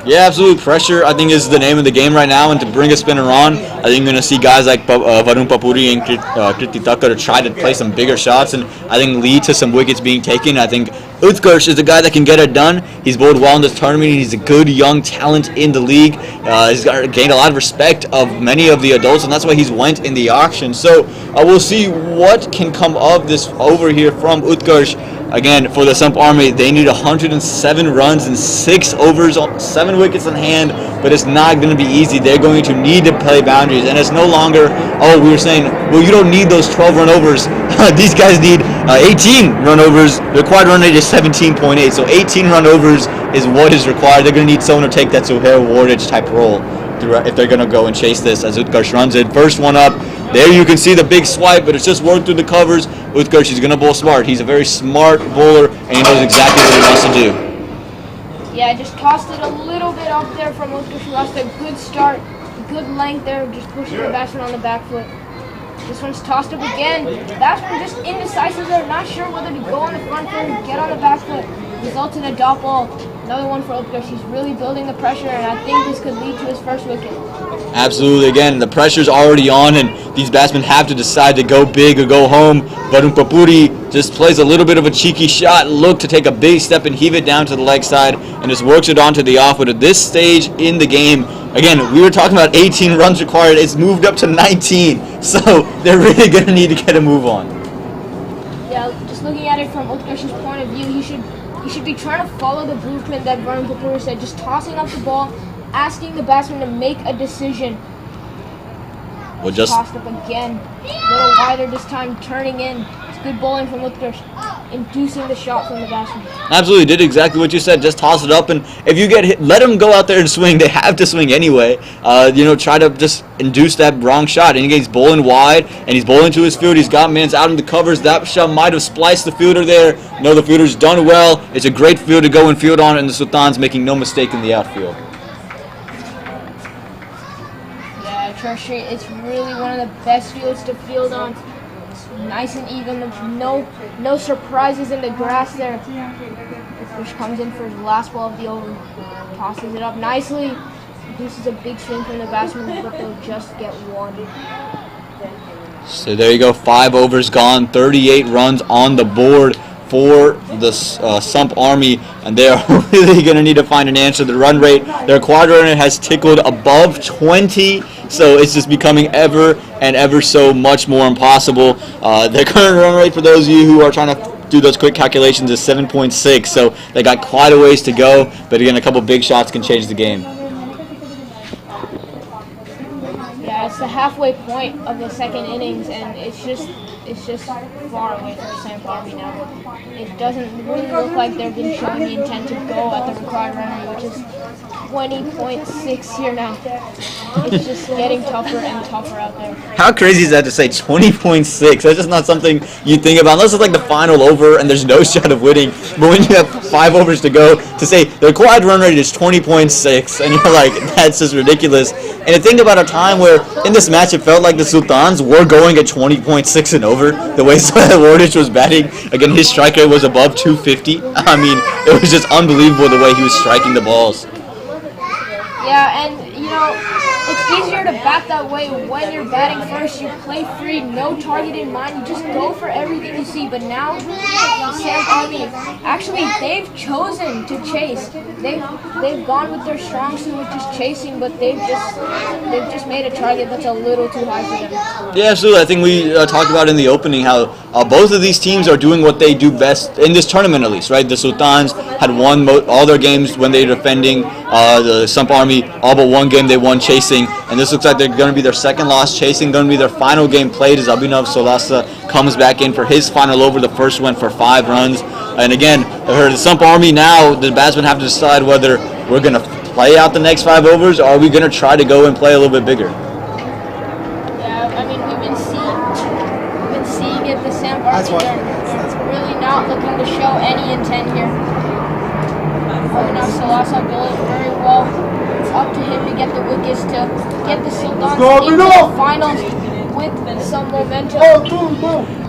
Yeah, absolutely. Pressure, I think, is the name of the game right now, and to bring a spinner on, I think you're going to see guys like Varun Papuri and Kriti Thakkar try to play some bigger shots, and I think lead to some wickets being taken. I think Utkarsh is the guy that can get it done. He's bowled well in this tournament. He's a good young talent in the league. He's gained a lot of respect of many of the adults, and that's why he's went in the auction. So we'll see what can come of this over here from Utkarsh. Again, for the Sump Army, they need 107 runs in 6 overs, 7 wickets in hand, but it's not going to be easy. They're going to need to play boundaries, and it's no longer, we were saying, well, you don't need those 12 run overs. These guys need 18 run overs. The required run rate is 17.8, so 18 run overs is what is required. They're going to need someone to take that Suhail Warich type role if they're going to go and chase this as Utkarsh runs it. First one up. There you can see the big swipe, but it's just worked through the covers. Utkarsh, he's going to bowl smart. He's a very smart bowler, and he knows exactly what he wants to do. Yeah, I just tossed it a little bit off there from Utkarsh. Lost a good start, good length there, just pushing the batsman on the back foot. This one's tossed up again. Batsman just indecisive there, not sure whether to go on the front foot or get on the back foot. Results in a dot ball. Another one for Utkarsh. He's really building the pressure, and I think this could lead to his first wicket. Absolutely. Again, the pressure's already on, and these batsmen have to decide to go big or go home. Varun Papuri just plays a little bit of a cheeky shot, look to take a big step and heave it down to the leg side, and just works it onto the off. But at this stage in the game, again, we were talking about 18 runs required. It's moved up to 19, so they're really going to need to get a move on. Yeah, just looking at it from Utkarsh's point of view, he should be trying to follow the blueprint that Varun Papuri said, just tossing up the ball, asking the batsman to make a decision. Well, just Tossed up again, a little wider this time, turning in. It's good bowling from Utkarsh, inducing the shot from the batsman. absolutely did exactly what you said. Just toss it up, and if you get hit, let them go out there and swing. They have to swing anyway. Try to just induce that wrong shot. And he's bowling wide, and he's bowling to his field. He's got mans out in the covers. That shot might have spliced the fielder there. No, the fielder's done well. It's a great field to go and field on, and the Sultans making no mistake in the outfield. Church Street, it's really one of the best fields to field on. It's nice and even, no surprises in the grass there. Fish comes in for his last ball of the over, tosses it up nicely. This is a big swing from the batsman, but they'll just get one. So there you go, 5 overs gone, 38 runs on the board for the Sump Army, and they are really going to need to find an answer. The run rate, their quadrant has tickled above 20, so it's just becoming ever and ever so much more impossible. Their current run rate, for those of you who are trying to do those quick calculations, is 7.6, so they got quite a ways to go, but again, a couple big shots can change the game. Yeah, it's the halfway point of the second innings, and it's just far away from Samp Army now. It doesn't really look like they've been showing the intent to go at the required run rate, which is 20.6 here now. It's just getting tougher and tougher out there. How crazy is that to say 20.6? That's just not something you think about unless it's like the final over and there's no shot of winning. But when you have 5 overs to go, to say the required run rate is 20.6, and you're like, that's just ridiculous. And to think about a time where in this match it felt like the Sultans were going at 20.6 and over. The way Wardich was batting, again, his strike rate was above 250. I mean, it was just unbelievable the way he was striking the balls. Yeah, and it's easier to bat that way when you're batting first. You play free, no target in mind. You just go for everything you see. But now, the Samp Army, actually, they've chosen to chase. They've gone with their strong suit, which is chasing, but they've just made a target that's a little too high for them. Yeah, absolutely. I think we talked about in the opening how both of these teams are doing what they do best in this tournament, at least, right? The Sultans had won all their games when they were defending. The Sump Army, all but one game they won chasing, and this looks like they're going to be their second loss chasing. Going to be their final game played as Abhinav Solasa comes back in for his final over. The first went for 5 runs. And again, the Sump Army now, the batsmen have to decide whether we're going to play out the next 5 overs or are we going to try to go and play a little bit bigger. Yeah, I mean, we've been seeing it. The Samp Army, they're really not looking to show any intent here. Abhinav Solasa bowling very well. It's up to him to get the wickets, to get the Sultans into the finals with some momentum.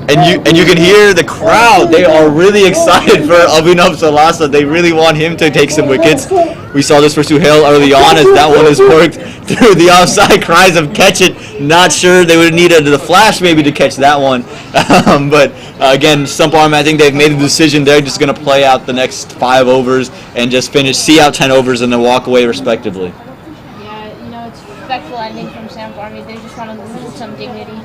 And you can hear the crowd. They are really excited for Abhinav Solasa. They really want him to take some wickets. We saw this for Suhail early on as that one is worked through the offside. Cries of catch it. Not sure they would have needed the flash maybe to catch that one. But again, Sump Army, I think they've made a decision. They're just going to play out the next 5 overs and just see out 10 overs and then walk away respectively. Yeah, it's respectful ending from Samp Army. They just want to lose some dignity.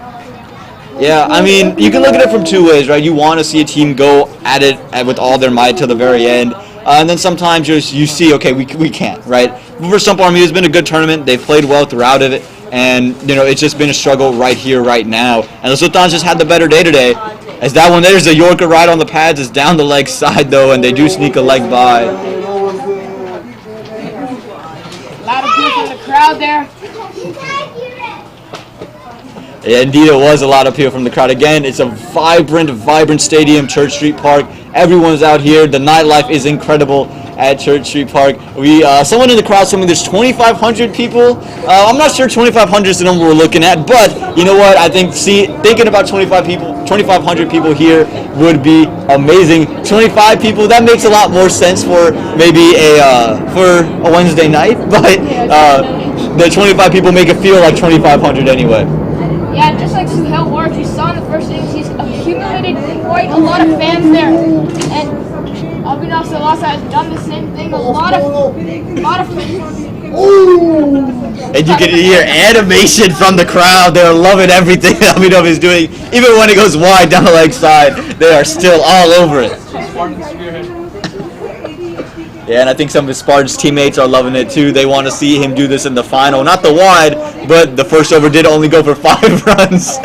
Yeah, I mean, you can look at it from 2 ways, right? You want to see a team go at it with all their might to the very end. And then sometimes you see, okay, we can't, right? But for Sump Army, it's been a good tournament. They've played well throughout of it. And, it's just been a struggle right here, right now. And the Sultans just had the better day today. As that one, there's a Yorker right on the pads. It's down the leg side, though, and they do sneak a leg by. A lot of people in the crowd there. Yeah, indeed, it was a lot of people from the crowd. Again, it's a vibrant stadium, Church Street Park. Everyone's out here. The nightlife is incredible at Church Street Park. Someone in the crowd told me there's 2,500 people. I'm not sure 2,500 is the number we're looking at, but you know what? I think thinking about 2,500 people here would be amazing. 25 people, that makes a lot more sense for maybe for a Wednesday night, but the 25 people make it feel like 2,500 anyway. Yeah, just like Suhail Warwick, we saw in the first innings, he's accumulated quite a lot of fans there. And Abhinav Salasa has done the same thing. A lot of fans. And you can hear animation from the crowd. They're loving everything Abhinav is doing. Even when it goes wide down the leg side, they are still all over it. Yeah, and I think some of his Spartans teammates are loving it too. They want to see him do this in the final. Not the wide, but the first over did only go for 5 runs.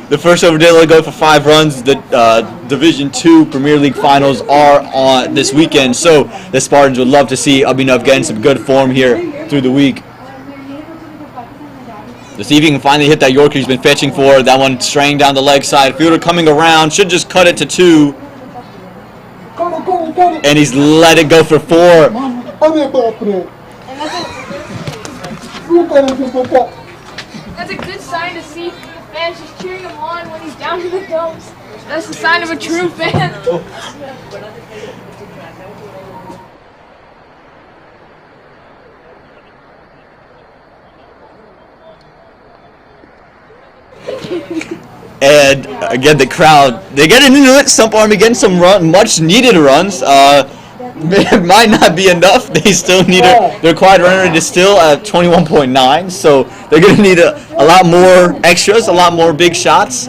The first over did only go for 5 runs. The Division II Premier League finals are on this weekend, so the Spartans would love to see Abhinav get in some good form here through the week. To see if he can finally hit that Yorker he's been fetching for. That one straying down the leg side. Fielder coming around. Should just cut it to 2. And he's let it go for 4. That's a good sign to see fans just cheering him on when he's down in the dumps. That's the sign of a true fan. And again, the crowd, they're getting into it. Sump Army getting some much needed runs. It might not be enough. They still need their required run rate is still at 21.9, so they're going to need a lot more extras, a lot more big shots.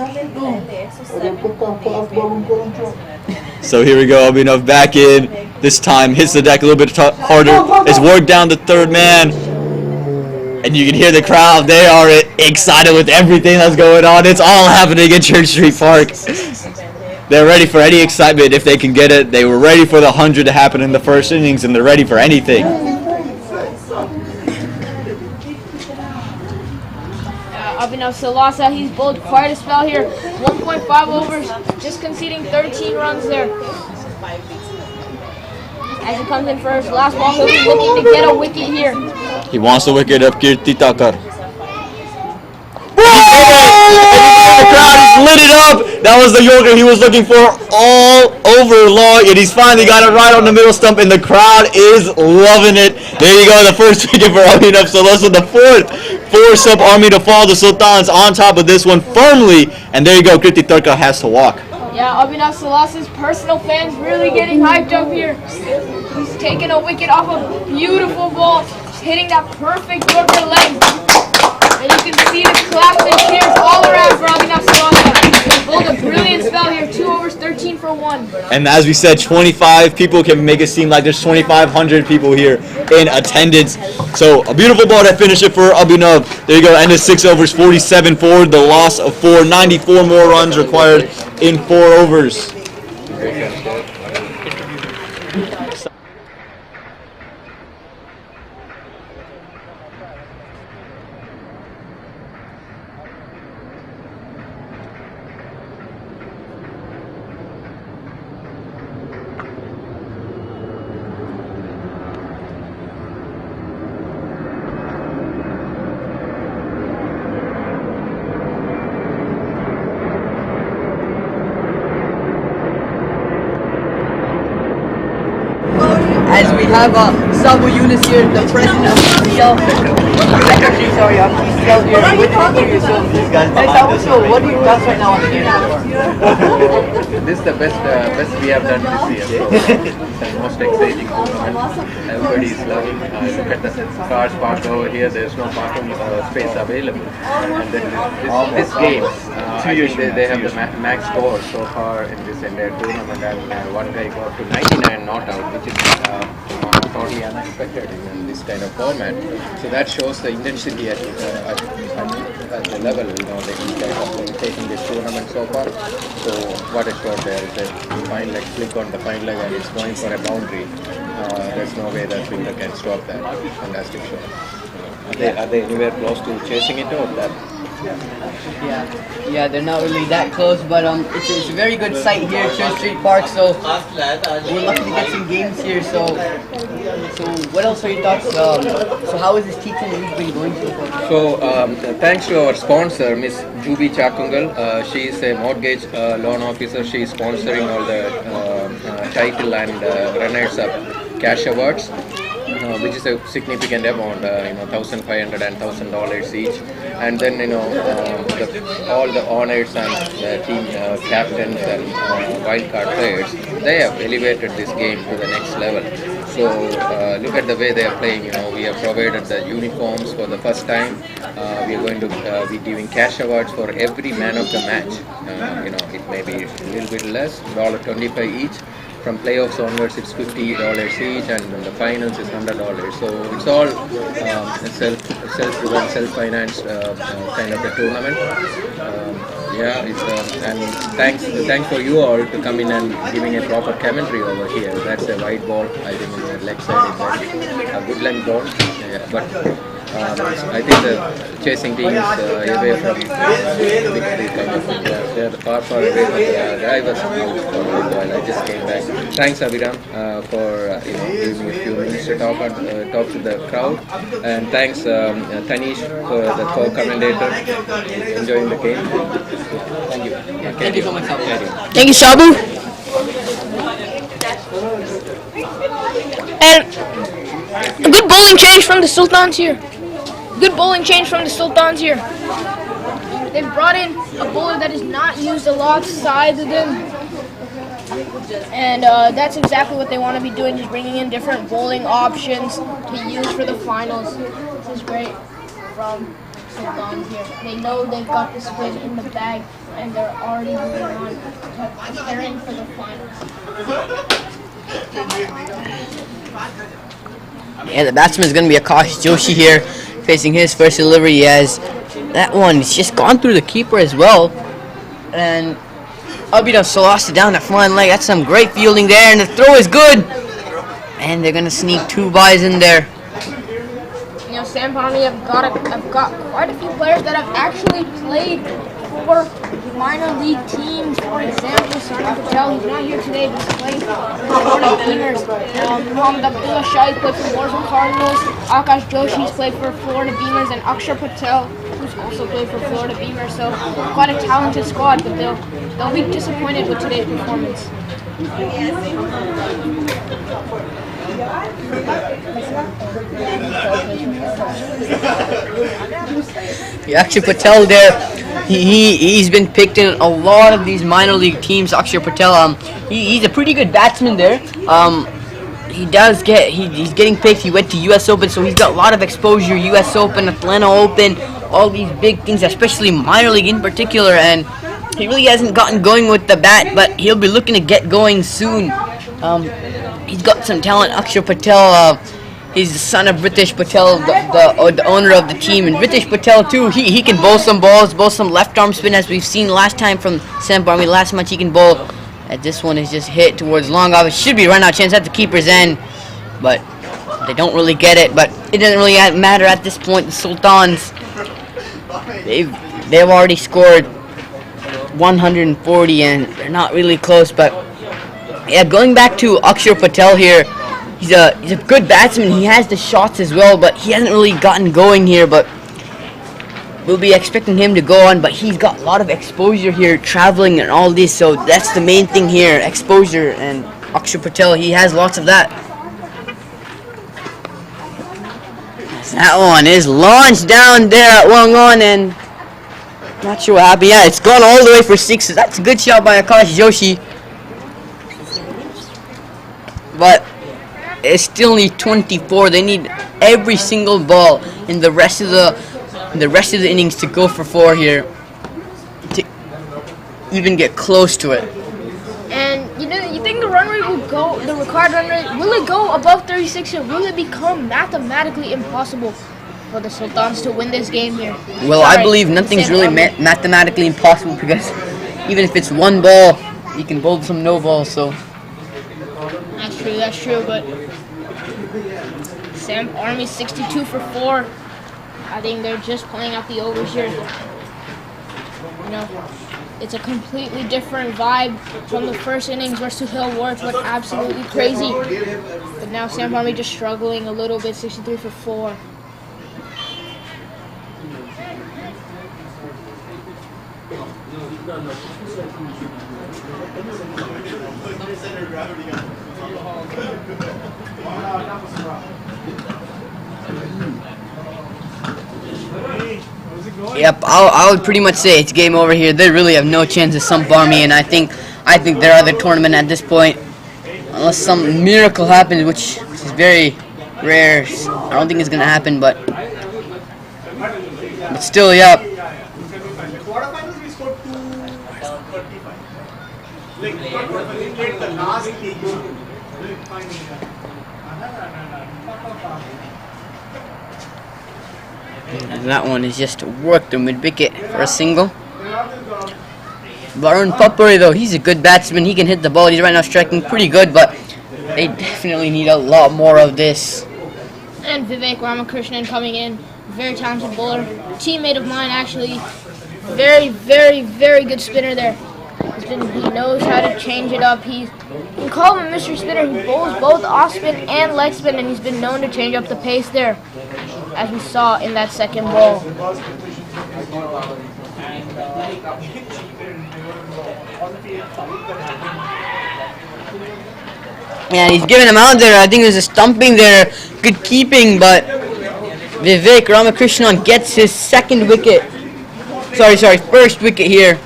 So here we go. Abhinav back in. This time hits the deck a little bit harder. It's worked down the third man. And you can hear the crowd. They are excited with everything that's going on. It's all happening at Church Street Park. They're ready for any excitement if they can get it. They were ready for the 100 to happen in the first innings, and they're ready for anything. Abhinav Salasa, he's bowled quite a spell here. 1.5 overs, just conceding 13 runs there. As he comes in first, last ball, he'll be looking to get a wicket here. He wants the wicket of Kirti Takar. The crowd has lit it up. That was the Yorker he was looking for all over long, and he's finally got it right on the middle stump, and the crowd is loving it. There you go, the first wicket for Abhinav Salasa, the 4th for Sump Army to fall. The Sultans on top of this one firmly, and there you go, Kirti Takar has to walk. Yeah, Abhinav Salasa's personal fans really getting hyped up here. He's taking a wicket off a beautiful ball, hitting that perfect Yorker leg. And you can see the claps and cheers all around for Abhinav Salasa. He bowled a brilliant spell here, 2 overs, 13 for 1. And as we said, 25 people can make it seem like there's 2,500 people here in attendance. So a beautiful ball to finish it for Abhinav. There you go, ended 6 overs, 47 for the loss of 4, 94 more runs required in 4 overs. As we have Sabu Yunus here, the president of TCL, secretary, sorry, of TCL here with you. So, hey Sabu, so what are your thoughts right now on the game? This is the best we have done this year. It's the most exciting tournament. Everybody is loving. Look at the cars parked over here. There's no parking space available. And then this game, I think they have the max score so far in this entire tournament. And one guy got to 99 not out, which is totally unexpected in this kind of format. So that shows the intensity at the level, you know, they have taking this tournament so far. So what is shot there is a fine leg, click on the fine leg and it's going for a boundary. There's no way that fielder can stop that. Fantastic shot. Are they anywhere close to chasing it or that? Yeah, they're not really that close, but it's a very good site here at Church Street Park. So we're lucky to get some games here. So what else are your thoughts? So how is this T10 league been going so far? So thanks to our sponsor, Miss Jubi Chakungal. She is a mortgage loan officer. She is sponsoring all the title and runners-up cash awards. Which is a significant amount, $1,500 and $1,000 each, and then all the honors and team captains and wildcard players, they have elevated this game to the next level. So look at the way they are playing. We have provided the uniforms for the first time. We are going to be giving cash awards for every man of the match. It may be a little bit less, $25 each. From playoffs onwards, it's $50 each, and in the finals is $100. So it's all self-run, self-financed kind of a tournament. And thanks for you all to come in and giving a proper commentary over here. That's a wide ball. I think in the leg side is a good length ball. Yeah, I think the chasing team is away from victory kind of thing. They are far away from the drivers while I just came back. Thanks Abhiram for giving me a few minutes to talk to the crowd, and thanks Tanish for the co-commentator enjoying the game. Thank you. Thank you so much, Sabu. Thank you, Sabu. And a good bowling change from the Sultans here. Good bowling change from the Sultans here. They've brought in a bowler that is not used alongside them. And that's exactly what they want to be doing, just bringing in different bowling options to use for the finals. This is great from Sultans here. They know they've got this win in the bag, and they're already moving on to preparing for the finals. Yeah, the batsman is going to be Akash Joshi here, facing his first delivery, as that one it's just gone through the keeper as well. And Abhiram lost it down the flying leg. That's some great fielding there, and the throw is good. And they're going to sneak 2 byes in there. Samp Army have got quite a few players that have actually played for minor league teams. For example, Sump Patel, he's not here today, but he's playing for Florida Beamers. Mohammad Abdullah Shah played for Warzone Cardinals. Akash Joshi has played for Florida Beamers, and Akshar Patel, who's also played for Florida Beamers. So quite a talented squad, but they'll be disappointed with today's performance. Akshar Patel there, he's been picked in a lot of these minor league teams. Akshar Patel, he's a pretty good batsman there. He's getting picked. He went to US Open, so he's got a lot of exposure. US Open, Atlanta Open, all these big things, especially minor league in particular, and he really hasn't gotten going with the bat, but he'll be looking to get going soon. He's got some talent. Akshar Patel, he's the son of Ritesh Patel, the owner of the team, and Ritesh Patel too. He can bowl some balls, bowl some left arm spin, as we've seen last time from Samp Army. Last match he can bowl. This one is just hit towards long off. It should be a run out chance at the keeper's end, but they don't really get it. But it doesn't really matter at this point. The Sultans, they've already scored 140, and they're not really close. But yeah, going back to Akshar Patel here, he's a good batsman. He has the shots as well, but he hasn't really gotten going here. But we'll be expecting him to go on. But he's got a lot of exposure here, traveling and all this. So that's the main thing here, exposure. And Akshar Patel, he has lots of that. That one is launched down there at Wang On, and not sure what happened. Yeah, it's gone all the way for 6. That's a good shot by Akash Joshi. But it still needs 24. They need every single ball in the rest of the innings to go for 4 here, to even get close to it. And you think the run rate will go, the required run rate, will it go above 36, or will it become mathematically impossible for the Sultans to win this game here? Well, I believe nothing's really mathematically impossible, because even if it's 1 ball, you can bowl some no balls. So That's true, but Samp Army 62 for 4. I think they're just playing out the overs here. You know, it's a completely different vibe from the first innings where Suhail Ward went absolutely crazy. But now Samp Army just struggling a little bit, 63 for 4. Yep, I would pretty much say it's game over here. They really have no chance of Sump Army, and I think they're out of the tournament at this point, unless some miracle happens, which is very rare. I don't think it's gonna happen, but still, yep. Quarterfinals we scored 235. Like we played the last league. And that one is just worked the mid-wicket for a single. Varun Papuri, though, he's a good batsman. He can hit the ball. He's right now striking pretty good, but they definitely need a lot more of this. And Vivek Ramakrishnan coming in, very talented bowler, teammate of mine actually. Very, very, very good spinner there. He knows how to change it up. You can call him a mystery spinner. He bowls both off spin and leg spin, and he's been known to change up the pace there, as we saw in that second ball. And he's giving him out there. I think there's a stumping there. Good keeping, but Vivek Ramakrishnan gets his second wicket. First wicket here.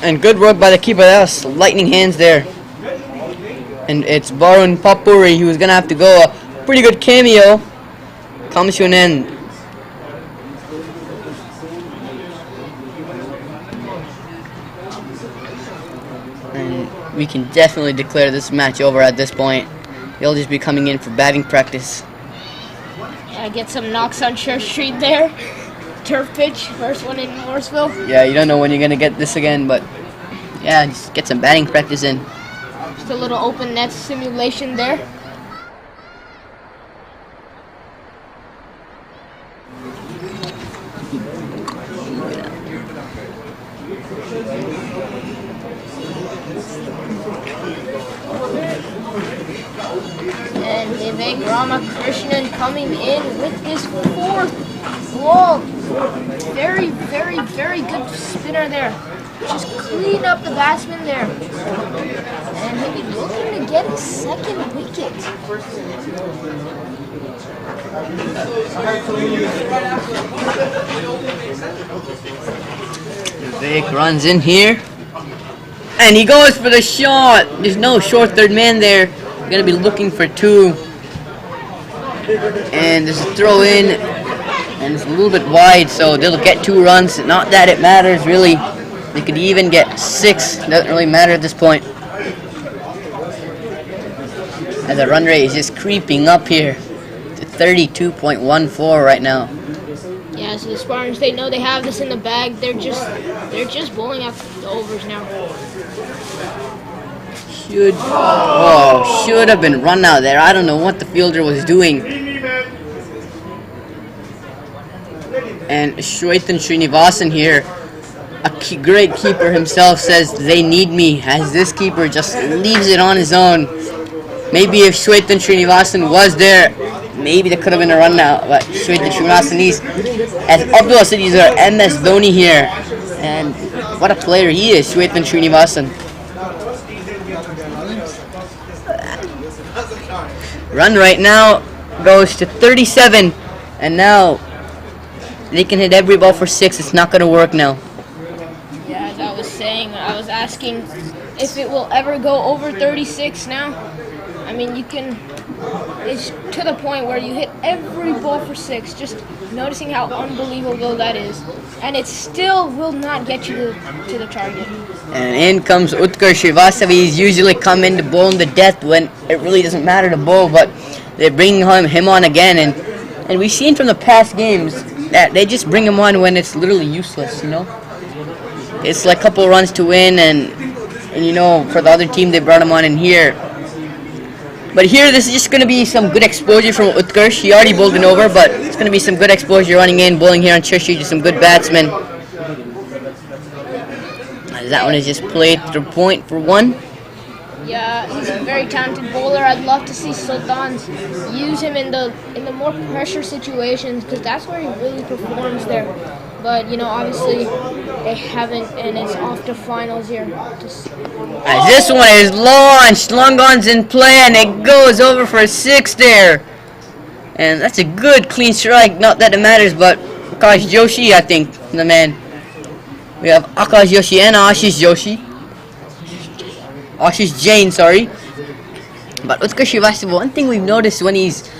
And good work by the keeper. That was lightning hands there. And it's Varun Papuri who's going to have to go. A pretty good cameo comes to an end. And we can definitely declare this match over at this point. They'll just be coming in for batting practice. Get some knocks on Church Street there. Turf pitch, first one in Morrisville. Yeah, you don't know when you're going to get this again, but yeah, just get some batting practice in. Just a little open net simulation there. And Vivek Ramakrishnan coming in with his fourth ball. Very, very, very good spinner there. Just clean up the batsman there. And he'll be looking to get his second wicket. Vivek runs in here. And he goes for the shot. There's no short third man there. We're going to be looking for two. And there's a throw in. And it's a little bit wide, so they'll get 2 runs. Not that it matters, really. They could even get 6. Doesn't really matter at this point. As the run rate is just creeping up here to 32.14 right now. Yeah, so the Spartans, they know they have this in the bag. They're just bowling out the overs now. Should have been run out there. I don't know what the fielder was doing. And Shwetan Srinivasan here, a great keeper himself, says they need me, as this keeper just leaves it on his own. Maybe if Shwetan Srinivasan was there, maybe there could have been a run now. But Shwetan Srinivasan is, as Abdullah said, he's our MS Dhoni here. And what a player he is, Shwetan Srinivasan. Run right now goes to 37, and now they can hit every ball for 6. It's not going to work now. Yeah, as I was saying, I was asking if it will ever go over 36 now. I mean, it's to the point where you hit every ball for 6, just noticing how unbelievable that is. And it still will not get you to the target. And in comes Utkar Srivastav. He's usually come in to bowl in the death when it really doesn't matter to bowl, but they're bringing him on again. And we've seen from the past games that they just bring him on when it's literally useless, you know? It's like a couple runs to win, and you know, for the other team, they brought him on in here. But here, this is just going to be some good exposure from Utkarsh. He already bowled an over, but it's going to be some good exposure running in, bowling here on Church Street to some good batsmen. As that one is just played through point for 1. Yeah, he's a very talented bowler. I'd love to see Sultans use him in the more pressure situations, because that's where he really performs there. But you know, obviously they haven't, and it's off to finals here. As this one is launched, long on's in play, and it goes over for a 6 there. And that's a good clean strike. Not that it matters, but Akash Joshi, I think, the man. We have Akash Joshi and Ashish Joshi. Ashish Jain, sorry. But Utkarsh Srivastava, one thing we've noticed when he's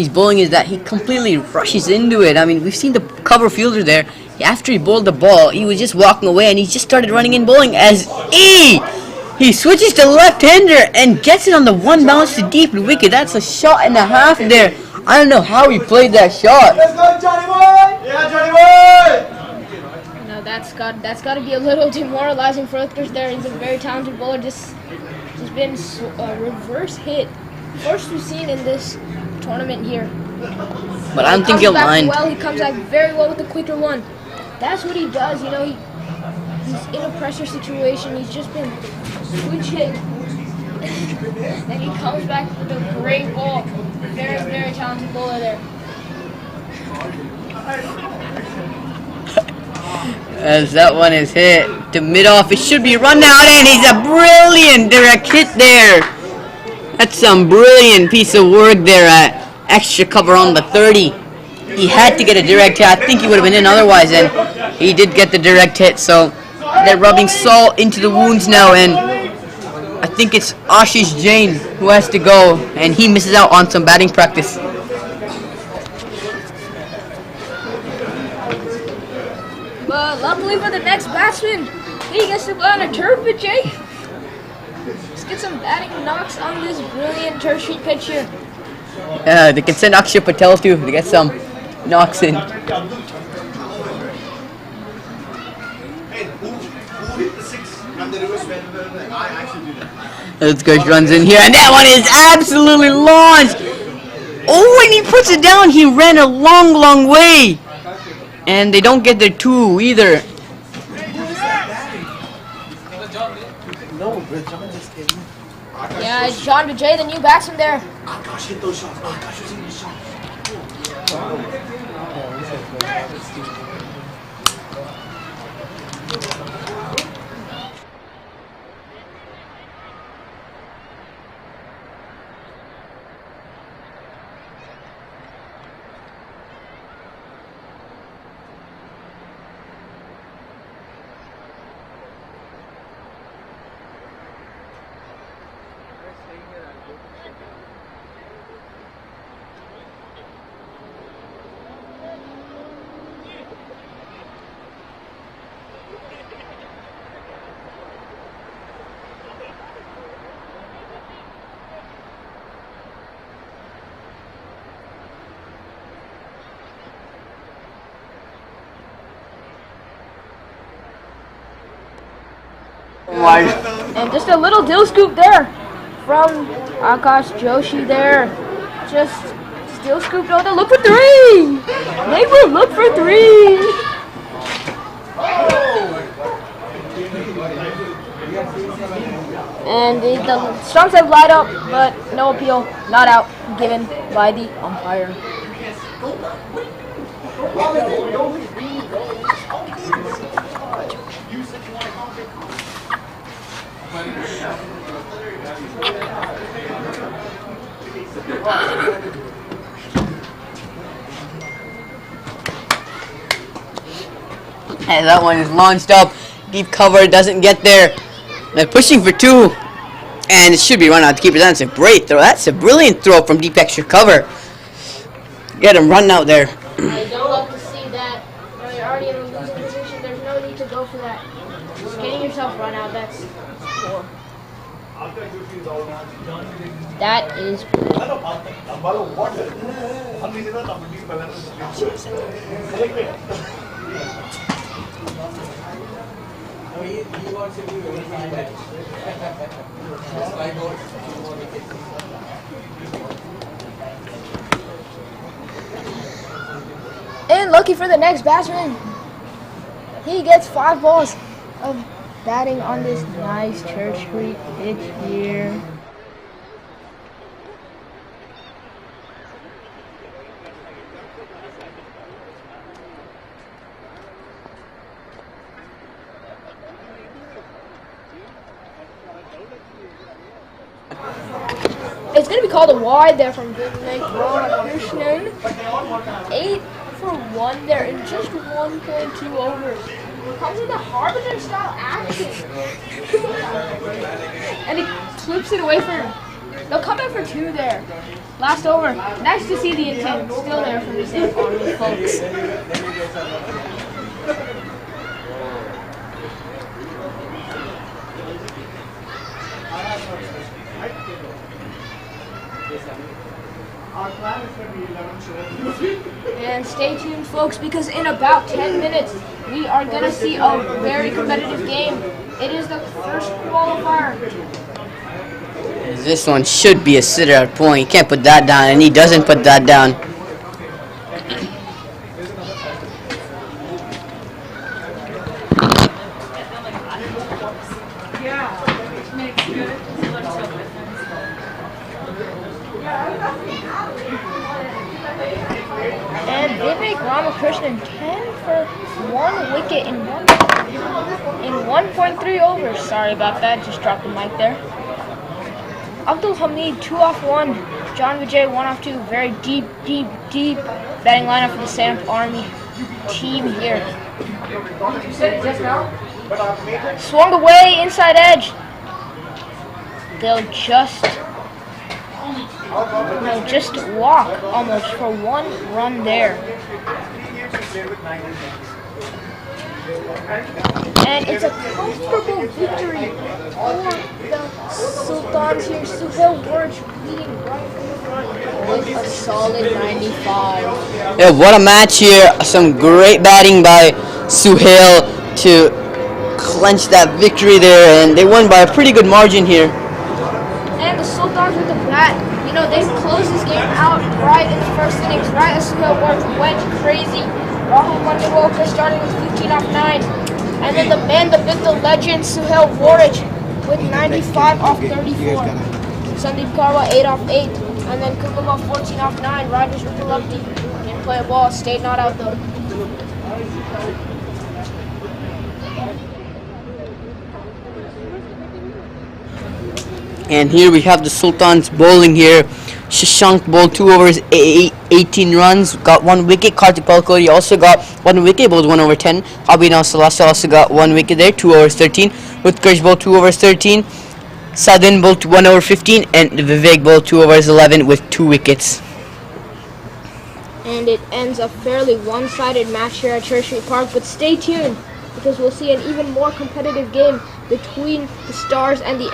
bowling is that he completely rushes into it. I mean, we've seen the cover fielder there. After he bowled the ball, he was just walking away, and he just started running in bowling as he switches to left-hander and gets it on the 1 bounce to deep wicket. That's a shot and a half there. I don't know how he played that shot. Let's go, Johnny boy! Yeah, Johnny boy! No, that's got to be a little demoralizing for Utkarsh there. He's a very talented bowler. Just been a reverse hit. First we've seen in this tournament here. But I don't think he'll mind. Well, he comes back very well with the quicker one. That's what he does. You know, he's in a pressure situation. He's just been switching. Then he comes back with a great ball. Very, very talented bowler there. As that one is hit to mid-off, it should be run out, and he's a brilliant direct hit there. That's some brilliant piece of work there at extra cover on the 30. He had to get a direct hit. I think he would have been in otherwise, and he did get the direct hit. So they're rubbing salt into the wounds now, and I think it's Ashish Jain who has to go, and he misses out on some batting practice. But luckily for the next batsman, he gets to play on a turf pitch, eh? Let's get some batting knocks on this brilliant turf sheet pitch here. They can send Akshay Patel too to get some knocks in. Hey, who hit the 6 and the reverse when I actually did that? Utkarsh runs in here, and that one is absolutely launched. Oh, when he puts it down, he ran a long, long way. And they don't get their 2 either. Yeah, John Vijay, the new batsman there. Akash hit those shots. Akash was in the shot. And just a little dill scoop there from Akash Joshi there. Just still scooped over. Look for 3! They will look for 3! And the stumps have light up, but no appeal, not out, given by the umpire. And that one is launched up. Deep cover, doesn't get there. They're pushing for 2. And it should be run out to keeper. That's a great throw. That's a brilliant throw from deep extra cover. Get him run out there. I don't love to see that. When you're already in a losing position, there's no need to go for that. Just getting yourself run out, that's poor. That is And lucky for the next batsman, he gets 5 balls of batting on this nice Church Street pitch here. It's going to be called a wide there from Krishnan. 8 for 1 there in just 1.2 overs. Comes with a Harbinger style action. And he flips it away for. They'll come in for 2 there. Last over. Nice to see the intent still there from the Samp Army folks. And stay tuned, folks, because in about 10 minutes we are going to see a very competitive game. It is the first qualifier. This one should be a sitter at point. You can't put that down, and he doesn't put that down. And Vivek Ramakrishnan 10 for 1 wicket in 1.3 overs. Sorry about that, just dropped the mic there. Abdul Hamid 2 off 1. John Vijay 1 off 2. Very deep batting lineup for the Samp Army team here. Swung away inside edge. They'll just walk almost for 1 run there. And it's a comfortable victory for the Sultans here. Suhail Warj leading right from the front with a solid 95. Yeah, what a match here. Some great batting by Suhail to clinch that victory there, and they won by a pretty good margin here. And the Sultans with the bat, you know, they closed this game out right in the first innings, right as Suhail Warj went crazy. Rahul Mandewalkar starting with 15 off 9. And then the man, the myth, the legend, Suhail Warj with 95 off 34. Sandeep Karwa 8 off 8. And then Kukuma 14 off 9. Rogers Rupalupti didn't play a ball, stayed not out though. And here we have the Sultans bowling here. Shashank bowled 2 overs, 18 runs, got 1 wicket. Kartik Palkori also got 1 wicket, bowled 1 over 10. Abhinav Salasa also got 1 wicket there, 2 overs 13. Utkarsh bowled 2 overs 13. Sadin bowled 1 over 15, and Vivek bowled 2 overs 11 with 2 wickets. And it ends a fairly one-sided match here at Church Street Park, but stay tuned because we'll see an even more competitive game between the Stars and the